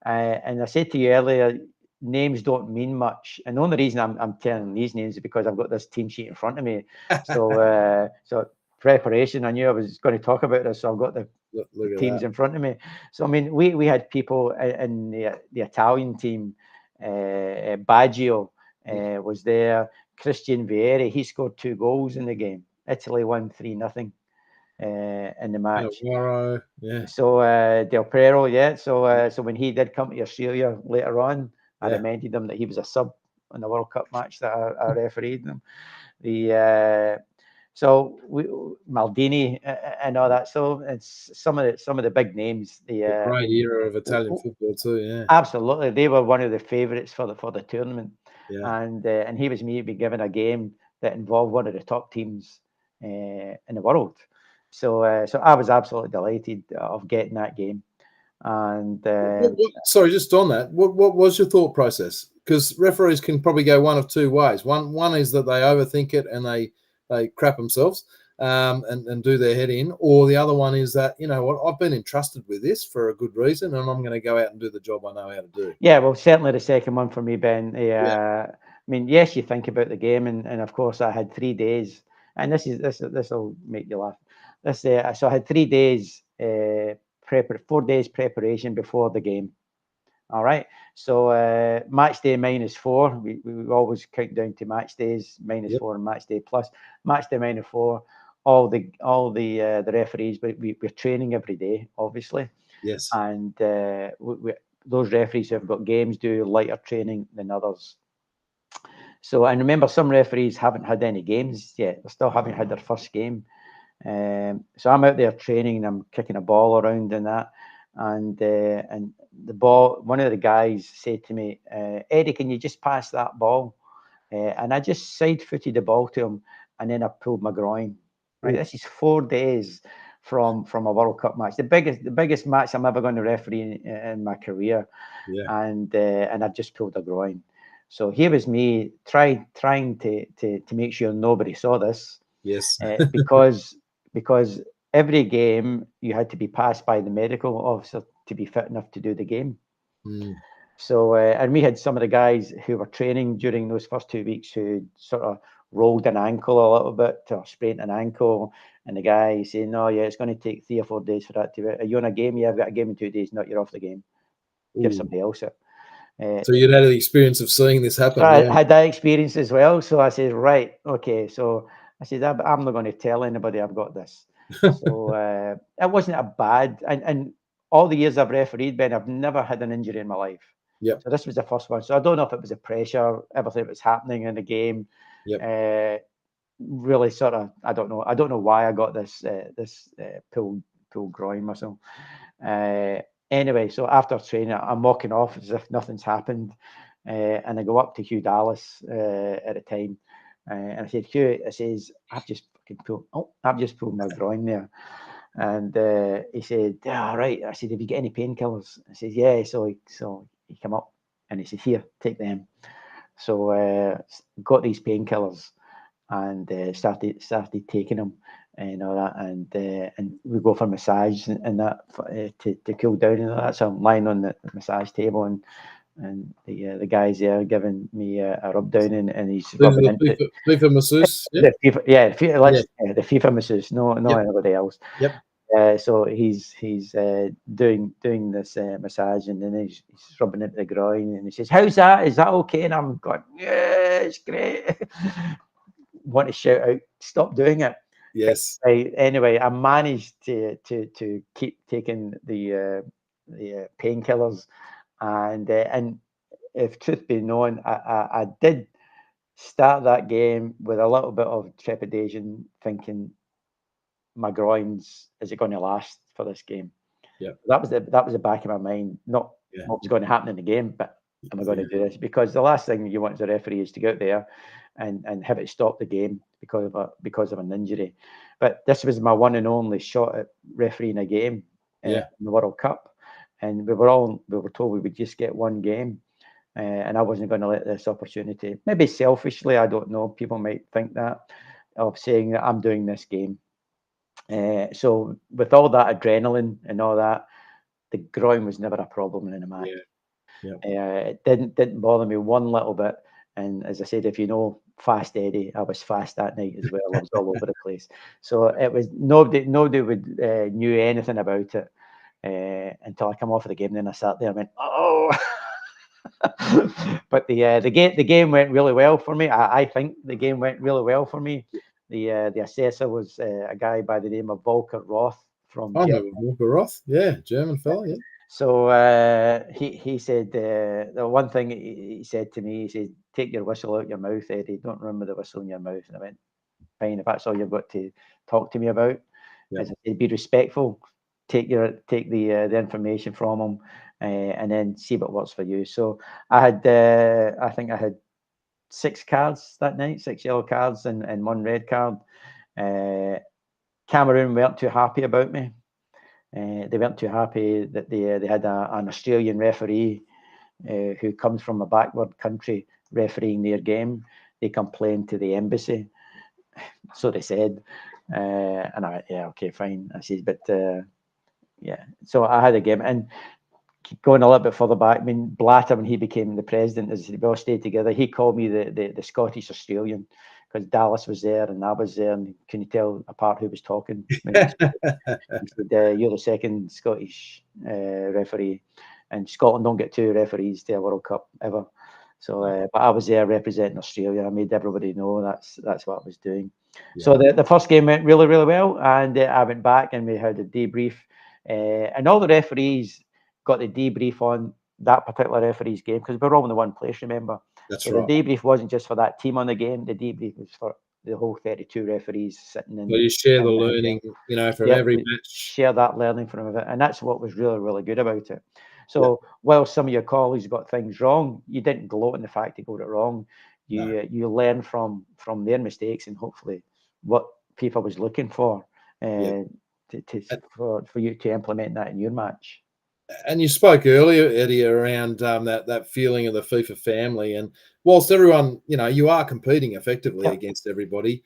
And I said to you earlier, names don't mean much, and the only reason I'm telling these names is because I've got this team sheet in front of me. So preparation, I knew I was going to talk about this, so I've got the teams in front of me. So I mean, we had people in the Italian team. Baggio was there. Christian Vieri, he scored 2 goals in the game. Italy won 3-0 in the match.
Yeah.
So Del Piero, yeah. So when he did come to Australia later on, I reminded him that he was a sub in the World Cup match that I refereed them. So Maldini and all that. So it's some of the big names.
The great era of Italian football too. Yeah,
absolutely. They were one of the favourites for the tournament.
Yeah.
And he was me to be given a game that involved one of the top teams in the world. So I was absolutely delighted of getting that game. And
sorry, just on that, what was your thought process? Because referees can probably go one of two ways. One is that they overthink it and they crap themselves and do their head in, or the other one is that, you know what, I've been entrusted with this for a good reason, and I'm going to go out and do the job I know how to do.
Yeah, well, certainly the second one for me, Ben. I mean, yes, you think about the game, and of course, I had 3 days, and this will make you laugh. So I had 3 days 4 days preparation before the game. All right. So match day -4. We always count down to match days -4 and match day plus. Match day -4. All the referees, but we're training every day, obviously.
Yes.
And those referees who have got games do lighter training than others. So, and remember, some referees haven't had any games yet. They still haven't had their first game. So I'm out there training and I'm kicking a ball around and that. And the ball, one of the guys said to me, Eddie, can you just pass that ball? And I just side-footed the ball to him, and then I pulled my groin. Right, this is 4 days from a World Cup match, the biggest match I'm ever going to referee in my career.
Yeah.
And I've just pulled a groin. So here was me trying to make sure nobody saw this.
Yes.
Because every game you had to be passed by the medical officer to be fit enough to do the game. So, and we had some of the guys who were training during those first 2 weeks who sort of rolled an ankle a little bit or sprained an ankle. And the guy saying, no, yeah, it's going to take 3 or 4 days for that to. Are you on a game? Yeah, I've got a game in 2 days. No, you're off the game. Give somebody else it.
So you'd had the experience of seeing this happen.
So I had that experience as well. So I said, right, okay. So I said, I'm not going to tell anybody I've got this. So it wasn't a bad, and all the years I've refereed, Ben, I've never had an injury in my life.
Yep.
So this was the first one. So I don't know if it was the pressure, everything that was happening in the game.
Yep.
Really sort of, I don't know why I got this pulled groin muscle. Anyway, so after training, I'm walking off as if nothing's happened. And I go up to Hugh Dallas at the time. And I said, Hugh, I says, I've just pulled my groin there. And he said, yeah, right. I said, have you got any painkillers? I said, yeah. So he came up and he said, here, take them. So got these painkillers and started taking them. and all that, and we go for massage and that to cool down and all that. So I'm lying on the massage table, and the guy's there giving me a rub down, and he's
These are
rubbing
the
into
FIFA masseuse. Yep.
the FIFA, yeah,
Yeah.
the FIFA masseuse, no
Yep.
anybody else.
Yep.
So he's doing this massage, and then he's rubbing into the groin, and he says, "How's that? Is that okay?" And I'm going, "Yeah, it's great." Want to shout out, "Stop doing it!"
Yes.
Anyway, I managed to keep taking the painkillers, and if truth be known, I did start that game with a little bit of trepidation, thinking, my groins, is it going to last for this game?
Yeah.
That was the back of my mind, not what was going to happen in the game, but am I going to do this? Because the last thing you want as a referee is to go out there and have it stop the game because of an injury. But this was my one and only shot at refereeing a game in the World Cup, and we were told we would just get one game. And I wasn't going to let this opportunity, maybe selfishly, I don't know, people might think that, of saying that I'm doing this game. So with all that adrenaline and all that, the groin was never a problem in a match. It didn't bother me one little bit. And as I said, if you know Fast Eddie, I was fast that night as well. I was all over the place. So it was nobody would knew anything about it until I come off of the game. Then I sat there and went, oh. But the game went really well for me. I think the game went really well for me. The assessor was a guy by the name of Volker Roth from Germany.
Volker Roth, German fella, yeah.
So he said the one thing he said to me, he said, "Take your whistle out your mouth, Eddie. Don't remember the whistle in your mouth." And I went, "Fine, if that's all you've got to talk to me about." As I said, be respectful. Take the information from him, and then see what works for you. So I think I had 6 cards that night, 6 yellow cards and 1 red card. Cameroon weren't too happy about me. They weren't too happy that they had an Australian referee who comes from a backward country refereeing their game. They complained to the embassy, so they said, and I went, yeah, okay, fine. I said, but yeah. So I had a game, and going a little bit further back, I mean, Blatter, when he became the president, as we all stayed together, he called me the Scottish Australian, because Dallas was there and I was there, and can you tell apart who was talking? He said, "You're the second Scottish referee, and Scotland don't get 2 referees to a World Cup ever." So, but I was there representing Australia. I made everybody know that's what I was doing. So the first game went really, really well, and I went back and we had a debrief, and all the referees got the debrief on that particular referee's game, because we were all in the one place, remember?
That's
so
right.
The debrief wasn't just for that team on the game. The debrief was for the whole 32 referees sitting in.
So you share the learning, from every match.
Share that learning from it, and that's what was really, really good about it. So while some of your colleagues got things wrong, you didn't gloat in the fact they got it wrong. You learn from their mistakes, and hopefully what FIFA was looking for for you to implement that in your match.
And you spoke earlier, Eddie, around that feeling of the FIFA family. And whilst everyone, you are competing effectively against everybody,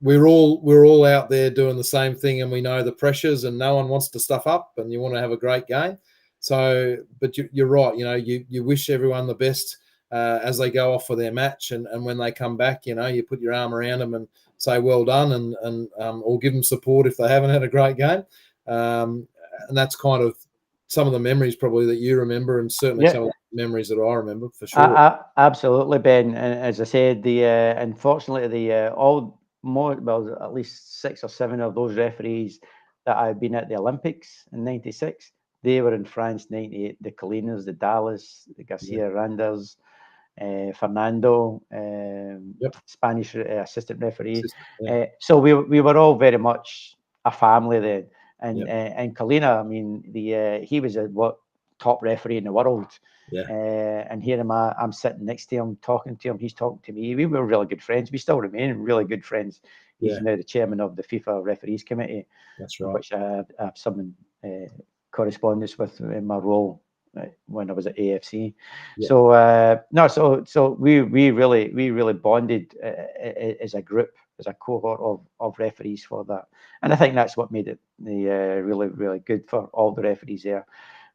we're all out there doing the same thing, and we know the pressures, and no one wants to stuff up, and you want to have a great game. So, but you're right. You wish everyone the best as they go off for their match, and when they come back, you put your arm around them and say well done, and or give them support if they haven't had a great game. And that's kind of some of the memories probably that you remember, and certainly some of the memories that I remember for sure.
Absolutely, Ben. And as I said, unfortunately at least 6 or 7 of those referees that I've been at the Olympics in '96, they were in France '98. The Colinas, the Dallas, the Garcia Randers, Fernando, Spanish assistant referee. So we were all very much a family then. And Colina, I mean, he was a top referee in the world. And here I'm sitting next to him, talking to him. He's talking to me. We were really good friends. We still remain really good friends. He's now the chairman of the FIFA Referees Committee.
That's right.
Which I have some correspondence with in my role when I was at AFC. So we really bonded as a group was a cohort of referees for that, and I think that's what made it really, really good for all the referees there.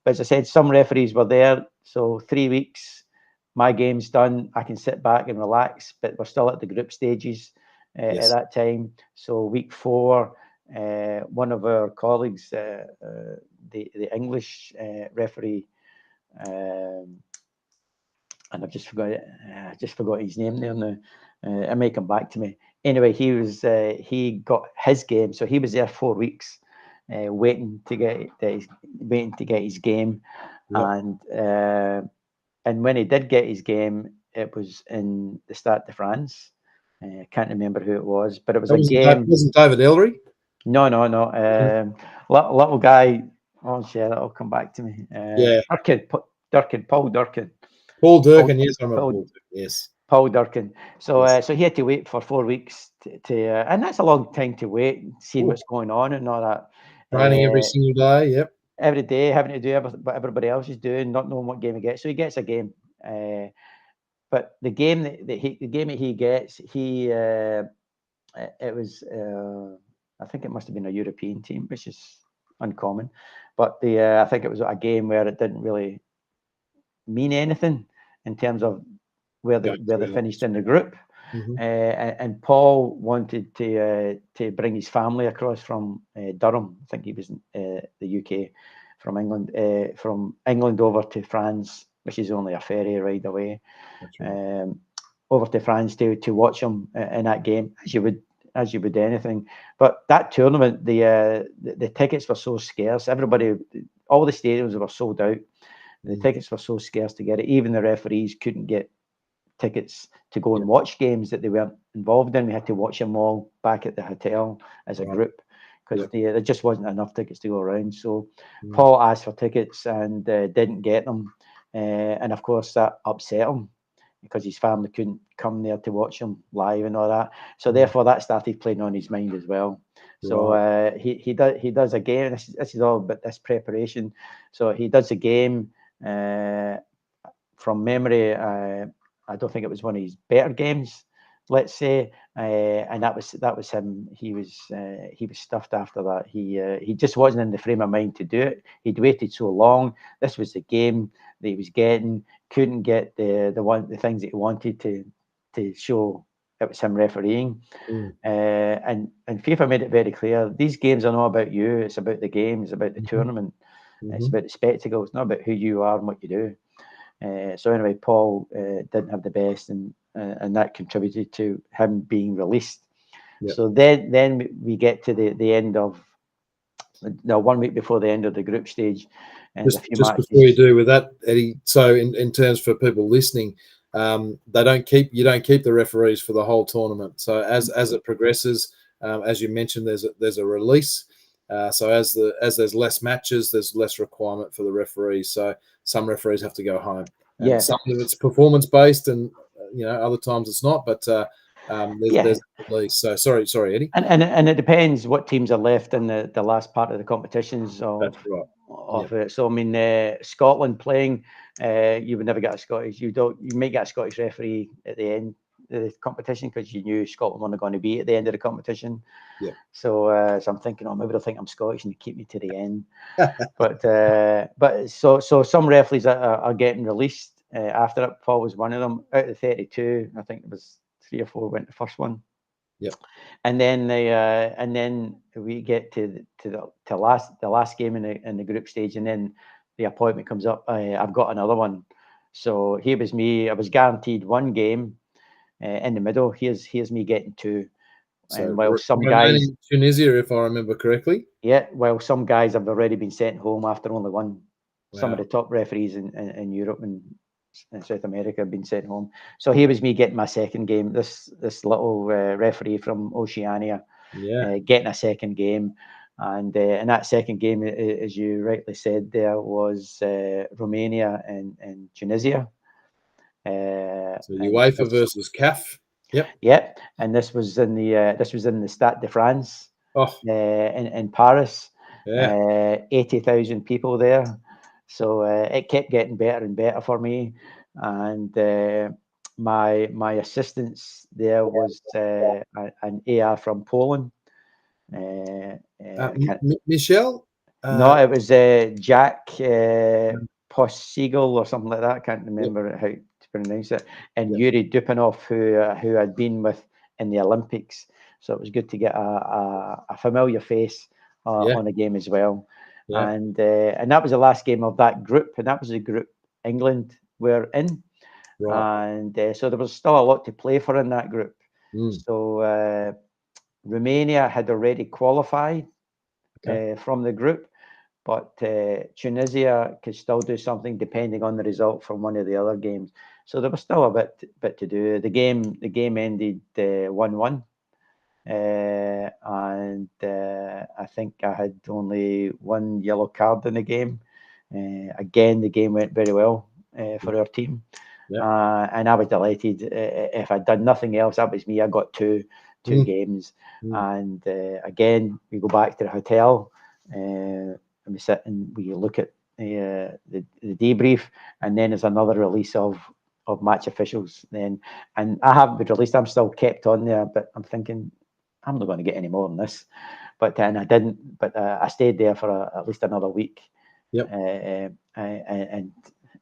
But as I said, some referees were there, so 3 weeks, my game's done, I can sit back and relax, but we're still at the group stages at that time. So week 4, one of our colleagues, the English referee, and I've just forgot his name there now. It may come back to me. Anyway, he got his game, so he was there 4 weeks, waiting to get his game, and when he did get his game, it was in the Stade de France. I can't remember who it was, but it was a game.
Wasn't David Ellery?
No. Little guy. Oh, shit, it'll come back to me. Paul Durkin.
Paul Durkin, yes, I remember Paul Durkin, yes.
Paul Durkin. So he had to wait for 4 weeks to and that's a long time to wait, seeing what's going on and all that.
Training every single day, yep.
Every day, having to do what everybody else is doing, not knowing what game he gets. So he gets a game. But the game that he gets, it was I think it must have been a European team, which is uncommon. But I think it was a game where it didn't really mean anything in terms of where they finished in the group. And Paul wanted to bring his family across from Durham. I think he was in the UK, from England over to France, which is only a ferry ride away. Right. Over to France to watch him in that game, as you would anything. But that tournament, the tickets were so scarce. All the stadiums were sold out. The tickets were so scarce to get it. Even the referees couldn't get tickets to go and watch games that they weren't involved in. We had to watch them all back at the hotel as a group, because there just wasn't enough tickets to go around. So Paul asked for tickets and didn't get them. And of course that upset him, because his family couldn't come there to watch him live and all that. So therefore that started playing on his mind as well. So he does a game. This is all about this preparation. So he does a game. From memory, I don't think it was one of his better games, let's say, and that was him. He was stuffed after that. He just wasn't in the frame of mind to do it. He'd waited so long. This was the game that he was getting. Couldn't get the things that he wanted to show. It was him refereeing, and FIFA made it very clear: these games are not about you. It's about the game. It's about the tournament. It's about the spectacle. It's not about who you are and what you do. So anyway, Paul didn't have the best, and that contributed to him being released. So then we get to the end of 1 week before the end of the group stage. And
just before you do with that, Eddie. So in terms for people listening, you don't keep the referees for the whole tournament. So as it progresses, as you mentioned, there's a release. So as there's less matches, there's less requirement for the referees. So some referees have to go home. And some of it's performance based, and other times it's not. But there's a release. So sorry, Eddie.
And it depends what teams are left in the last part of the competitions.
That's right.
It. So I mean, Scotland playing, you would never get a Scottish. You may get a Scottish referee at the end of the competition, because you knew Scotland weren't going to be at the end of the competition. So I'm thinking, maybe they'll think I'm Scottish and keep me to the end. but so some referees are getting released after it. Paul was one of them. Out of the 32, I think it was 3 or 4 went the first one. And then we get to the last game in the group stage, and then the appointment comes up. I've got another one. So here was me. I was guaranteed 1 game in the middle. Here's me getting 2.
So
and while some guys,
Tunisia, if I remember correctly,
while some guys have already been sent home after only 1. Wow. Some of the top referees in Europe and South America have been sent home. So here was me getting my second game. This little referee from Oceania, getting a second game, and in that second game, as you rightly said, there was Romania and Tunisia.
So UEFA versus CAF.
Yep. And this was in the Stade de France. In Paris. 80,000 people there. So it kept getting better and better for me, and my assistants there was an AR from Poland.
Michelle?
No, it was Jack Possiegel or something like that. I can't remember how to pronounce it. And Yuri Dupanov, who had been with in the Olympics. So it was good to get a familiar face on a game as well.
Yeah.
And that was the last game of that group, and that was the group England were in.
Right.
And so there was still a lot to play for in that group. So Romania had already qualified from the group, but Tunisia could still do something depending on the result from one of the other games. So there was still a bit to do. The game ended 1-1, and I think I had only one yellow card in the game. Again, the game went very well for our team. And I was delighted. If I'd done nothing else, that was me. I got two games. And again, we go back to the hotel and we sit and we look at the debrief, and then there's another release of match officials then. And I haven't been released. I'm still kept on there, but I'm thinking I'm not going to get any more than this. But then I didn't. But I stayed there for at least another week. And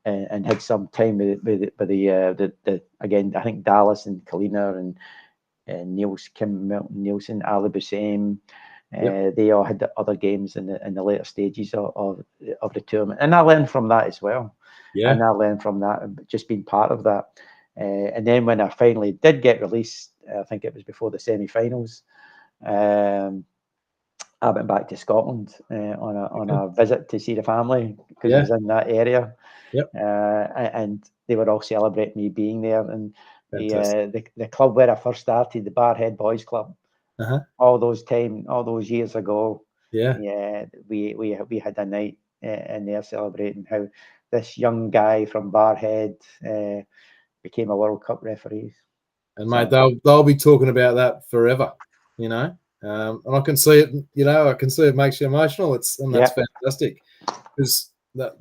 had some time with the again, I think Dallas and Kalina and Kim Nielsen, Ali Bussein, they all had the other games in the later stages of the tournament, and I learned from that as well. And I learned from that, just being part of that. And then when I finally did get released, I think it was before the semi-finals. I went back to Scotland on a visit to see the family because I was in that area. And they were all celebrating me being there. And the club where I first started, the Barhead Boys Club, all those years ago, we had a night in there celebrating how this young guy from Barhead became a World Cup referee.
And mate, they'll be talking about that forever, and I can see it. I can see it makes you emotional. That's fantastic, because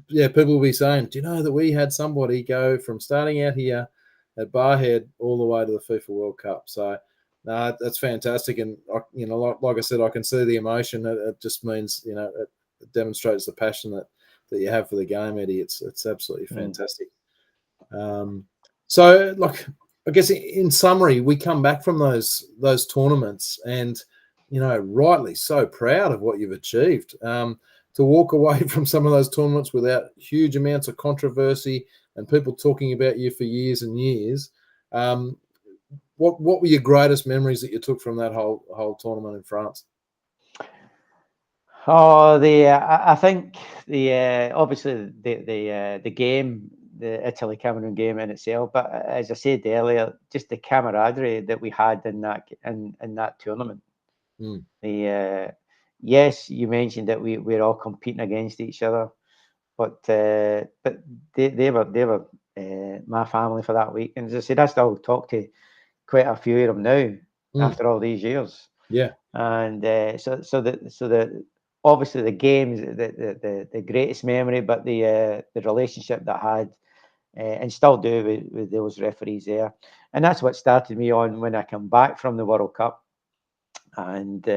people will be saying, do you know that we had somebody go from starting out here at Barhead all the way to the FIFA World Cup? So that's fantastic. And like I said, I can see the emotion. It just means it demonstrates the passion that you have for the game, Eddie. It's absolutely fantastic. So like, I guess in summary, we come back from those tournaments and, rightly so proud of what you've achieved. To walk away from some of those tournaments without huge amounts of controversy and people talking about you for years and years. What were your greatest memories that you took from that whole tournament in France?
Oh, I think obviously the game, the Italy-Cameroon game in itself, but as I said earlier, just the camaraderie that we had in that tournament. Yes, you mentioned that we're all competing against each other, but they were my family for that week, and as I said, I still talk to quite a few of them now after all these years. And so the obviously the games, the greatest memory, but the relationship that I had and still do with those referees there, and that's what started me on when I come back from the World Cup, and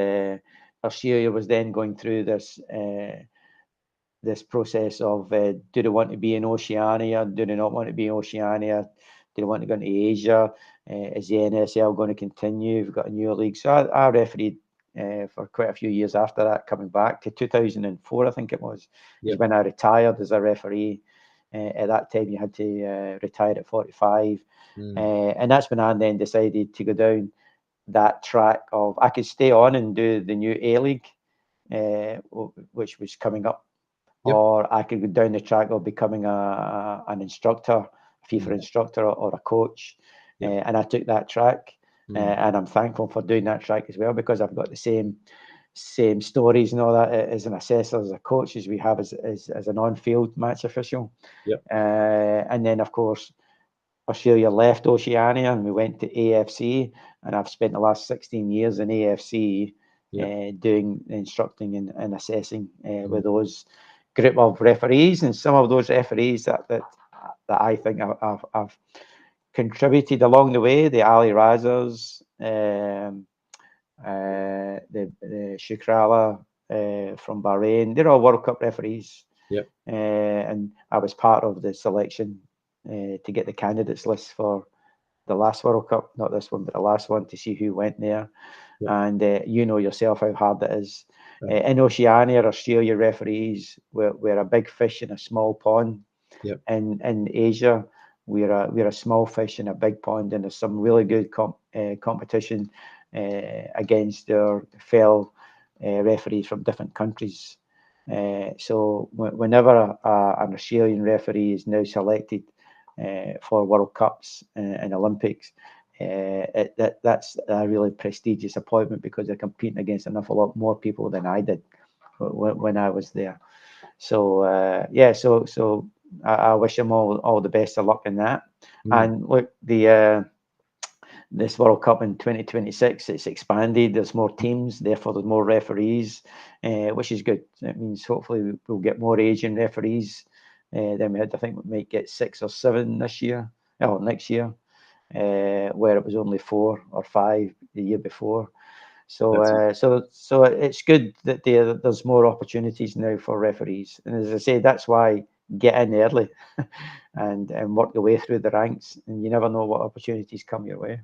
Australia was then going through this process of do they want to be in Oceania, do they not want to be in Oceania, do they want to go into Asia, is the NSL going to continue? We've got a new league. So I refereed for quite a few years after that, coming back to 2004, I think it was, is when I retired as a referee. At that time, you had to retire at 45. And that's when I then decided to go down that track of, I could stay on and do the new A-League, which was coming up, or I could go down the track of becoming an instructor, a FIFA instructor or a coach. And I took that track. And I'm thankful for doing that track as well, because I've got the same stories and all that as an assessor, as a coach, as we have as an on-field match official. And then, of course, Australia left Oceania and we went to AFC, and I've spent the last 16 years in AFC doing instructing and assessing with those group of referees, and some of those referees that I think I've contributed along the way. The Ali Razas, the Shukrala from Bahrain. They're all World Cup referees.
Yep.
And I was part of the selection to get the candidates list for the last World Cup, not this one, but the last one, to see who went there.
Yep.
And you know yourself how hard it is. In Oceania, Australia referees we're a big fish in a small pond.
Yep.
In Asia, we're a small fish in a big pond, and there's some really good competition against their fellow referees from different countries. So whenever an Australian referee is now selected for World Cups and Olympics, that's a really prestigious appointment, because they're competing against an awful lot more people than I did when I was there. So so I wish them all the best of luck in that. And look, this World Cup in 2026, it's expanded. There's more teams, therefore there's more referees, which is good. It means hopefully we'll get more Asian referees than we had. I think we might get 6 or 7 next year, where it was only 4 or 5 the year before. So it's good that there's more opportunities now for referees. And as I say, that's why get in early and work your way through the ranks, and you never know what opportunities come your way.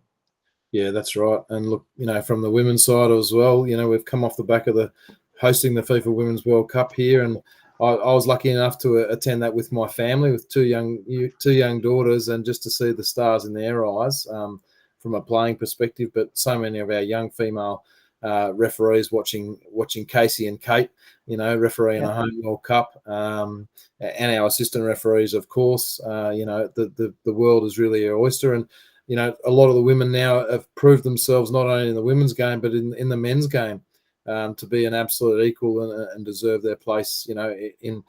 Yeah, that's right. And look, from the women's side as well, we've come off the back of hosting the FIFA Women's World Cup here, and I was lucky enough to attend that with my family, with two young daughters, and just to see the stars in their eyes from a playing perspective. But so many of our young female referees watching Casey and Kate, refereeing a home World Cup, and our assistant referees, of course. The world is really our oyster, and a lot of the women now have proved themselves not only in the women's game but in the men's game to be an absolute equal and deserve their place, in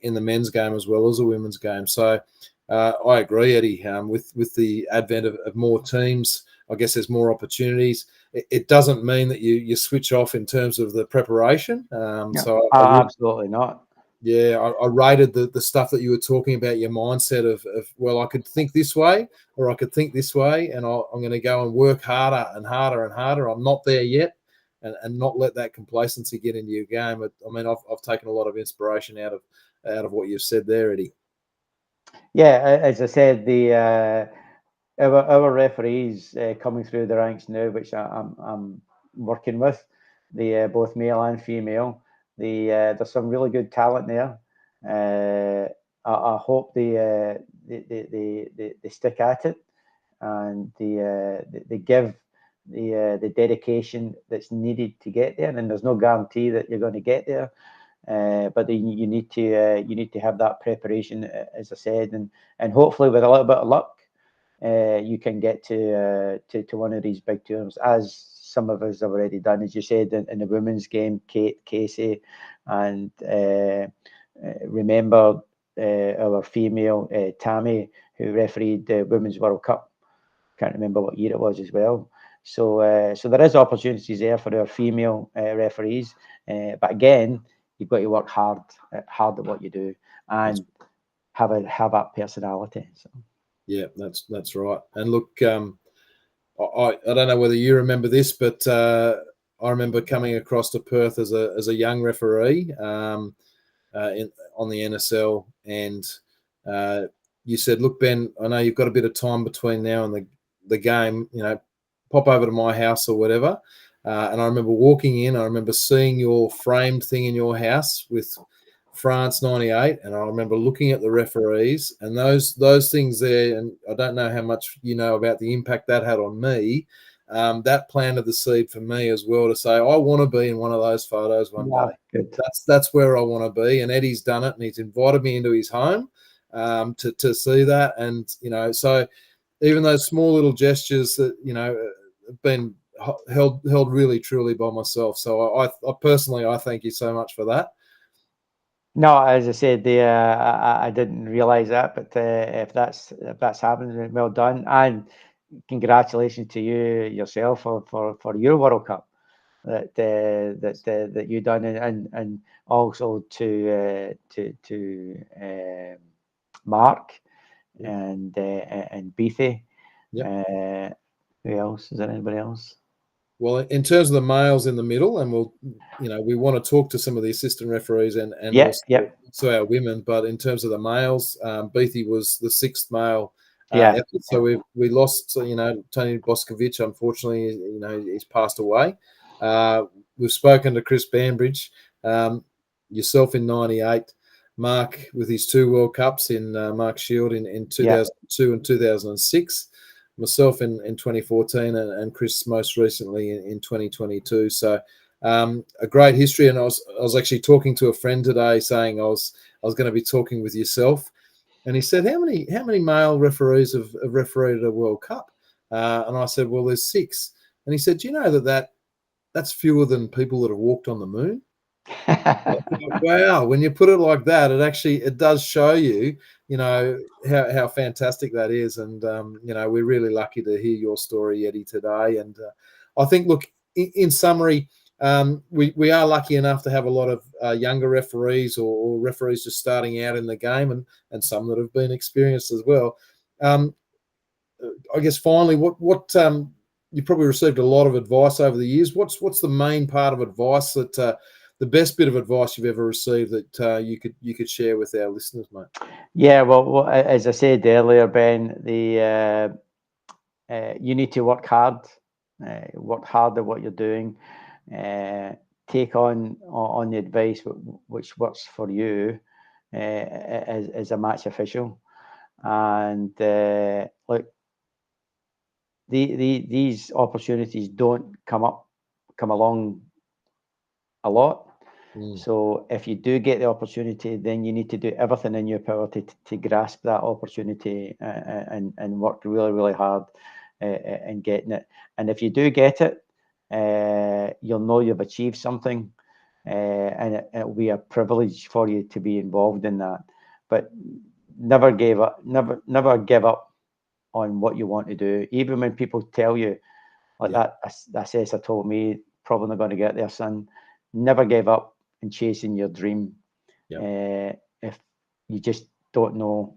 the men's game as well as the women's game. So I agree, Eddie. With the advent of more teams, I guess there's more opportunities. It doesn't mean that you switch off in terms of the preparation. So
absolutely not.
Yeah, I rated the stuff that you were talking about, your mindset of well, I could think this way or I could think this way, and I'm going to go and work harder and harder and harder. I'm not there yet, and not let that complacency get into your game. I mean, I've taken a lot of inspiration out of what you've said there, Eddie.
Yeah, as I said, our referees coming through the ranks now, which I'm working with, both male and female. There's some really good talent there. I hope they stick at it, and they give the dedication that's needed to get there. And there's no guarantee that you're going to get there. But you need to have that preparation, as I said, and hopefully with a little bit of luck, you can get to one of these big tours, as some of us have already done, as you said, in the women's game, Casey, and remember our female Tammy, who refereed the Women's World Cup. Can't remember what year it was as well. So there is opportunities there for our female referees, but again, you've got to work hard at what you do, and have that personality. So.
Yeah, that's right. And look, I don't know whether you remember this, but I remember coming across to Perth as a young referee on the NSL, and you said, "Look, Ben, I know you've got a bit of time between now and the game. Pop over to my house or whatever." And I remember walking in. I remember seeing your framed thing in your house with France 98, and I remember looking at the referees and those things there, and I don't know how much you know about the impact that had on me. That planted the seed for me as well to say I want to be in one of those photos one day.
Good.
That's where I want to be, and Eddie's done it, and he's invited me into his home to see that, and so even those small little gestures that have been held really truly by myself. So I personally thank you so much for that.
No, as I said, I didn't realise that, but if that's happened, well done, and congratulations to you yourself for your World Cup that you done, and also to Mark, and Beatty.
Yep.
Who else? Is there anybody else?
Well, in terms of the males in the middle, and we want to talk to some of the assistant referees and also our women. But in terms of the males, Beatty was the sixth male effort. So we lost, Tony Boscovich. Unfortunately, he's passed away. We've spoken to Chris Banbridge, yourself in '98, Mark with his 2 World Cups in Mark Shield in 2002 and 2006. Myself in 2014 and Chris most recently in 2022. So a great history. And I was actually talking to a friend today saying I was going to be talking with yourself, and he said, how many male referees have refereed a World Cup? And I said, well, there's 6. And he said, do you know that's fewer than people that have walked on the moon? Wow, when you put it like that, it does show you, how fantastic that is. And we're really lucky to hear your story, Eddie, today. And I think, look, in summary, we are lucky enough to have a lot of younger referees or referees just starting out in the game, and some that have been experienced as well. I guess finally, what you probably received a lot of advice over the years. What's the main part of advice that the best bit of advice you've ever received that you could share with our listeners, mate?
Yeah, well, as I said earlier, Ben, you need to work hard at what you're doing. Take on the advice which works for you as a match official, and look, these opportunities don't come along a lot. So if you do get the opportunity, then you need to do everything in your power to grasp that opportunity and work really, really hard in getting it. And if you do get it, you'll know you've achieved something, and it'll be a privilege for you to be involved in that. But never give up on what you want to do, even when people tell you like that assessor told me, probably not going to get there, son. Never give up in chasing your dream. If you just don't know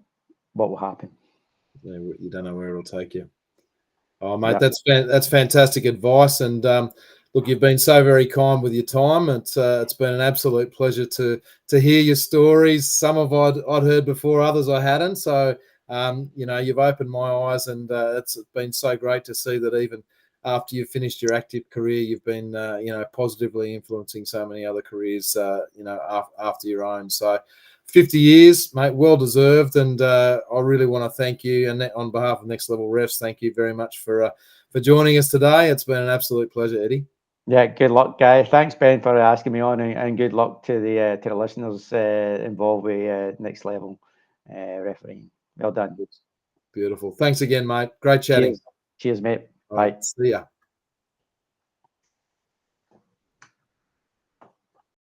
what will happen.
You don't know where it'll take you. Oh, mate, that's fantastic advice. And look, you've been so very kind with your time. It's been an absolute pleasure to hear your stories. Some of I'd heard before, others I hadn't. So you've opened my eyes, and it's been so great to see that even after you've finished your active career, you've been positively influencing so many other careers after your own. So 50 years, mate, well deserved. And I really want to thank you, and on behalf of Next Level Refs, thank you very much for joining us today. It's been an absolute pleasure, Eddie.
Yeah, good luck, guy. Thanks, Ben, for asking me on, and good luck to the listeners involved with Next Level refereeing. Well done.
Beautiful. Thanks again, mate. Great chatting.
Cheers mate.
All right, see ya.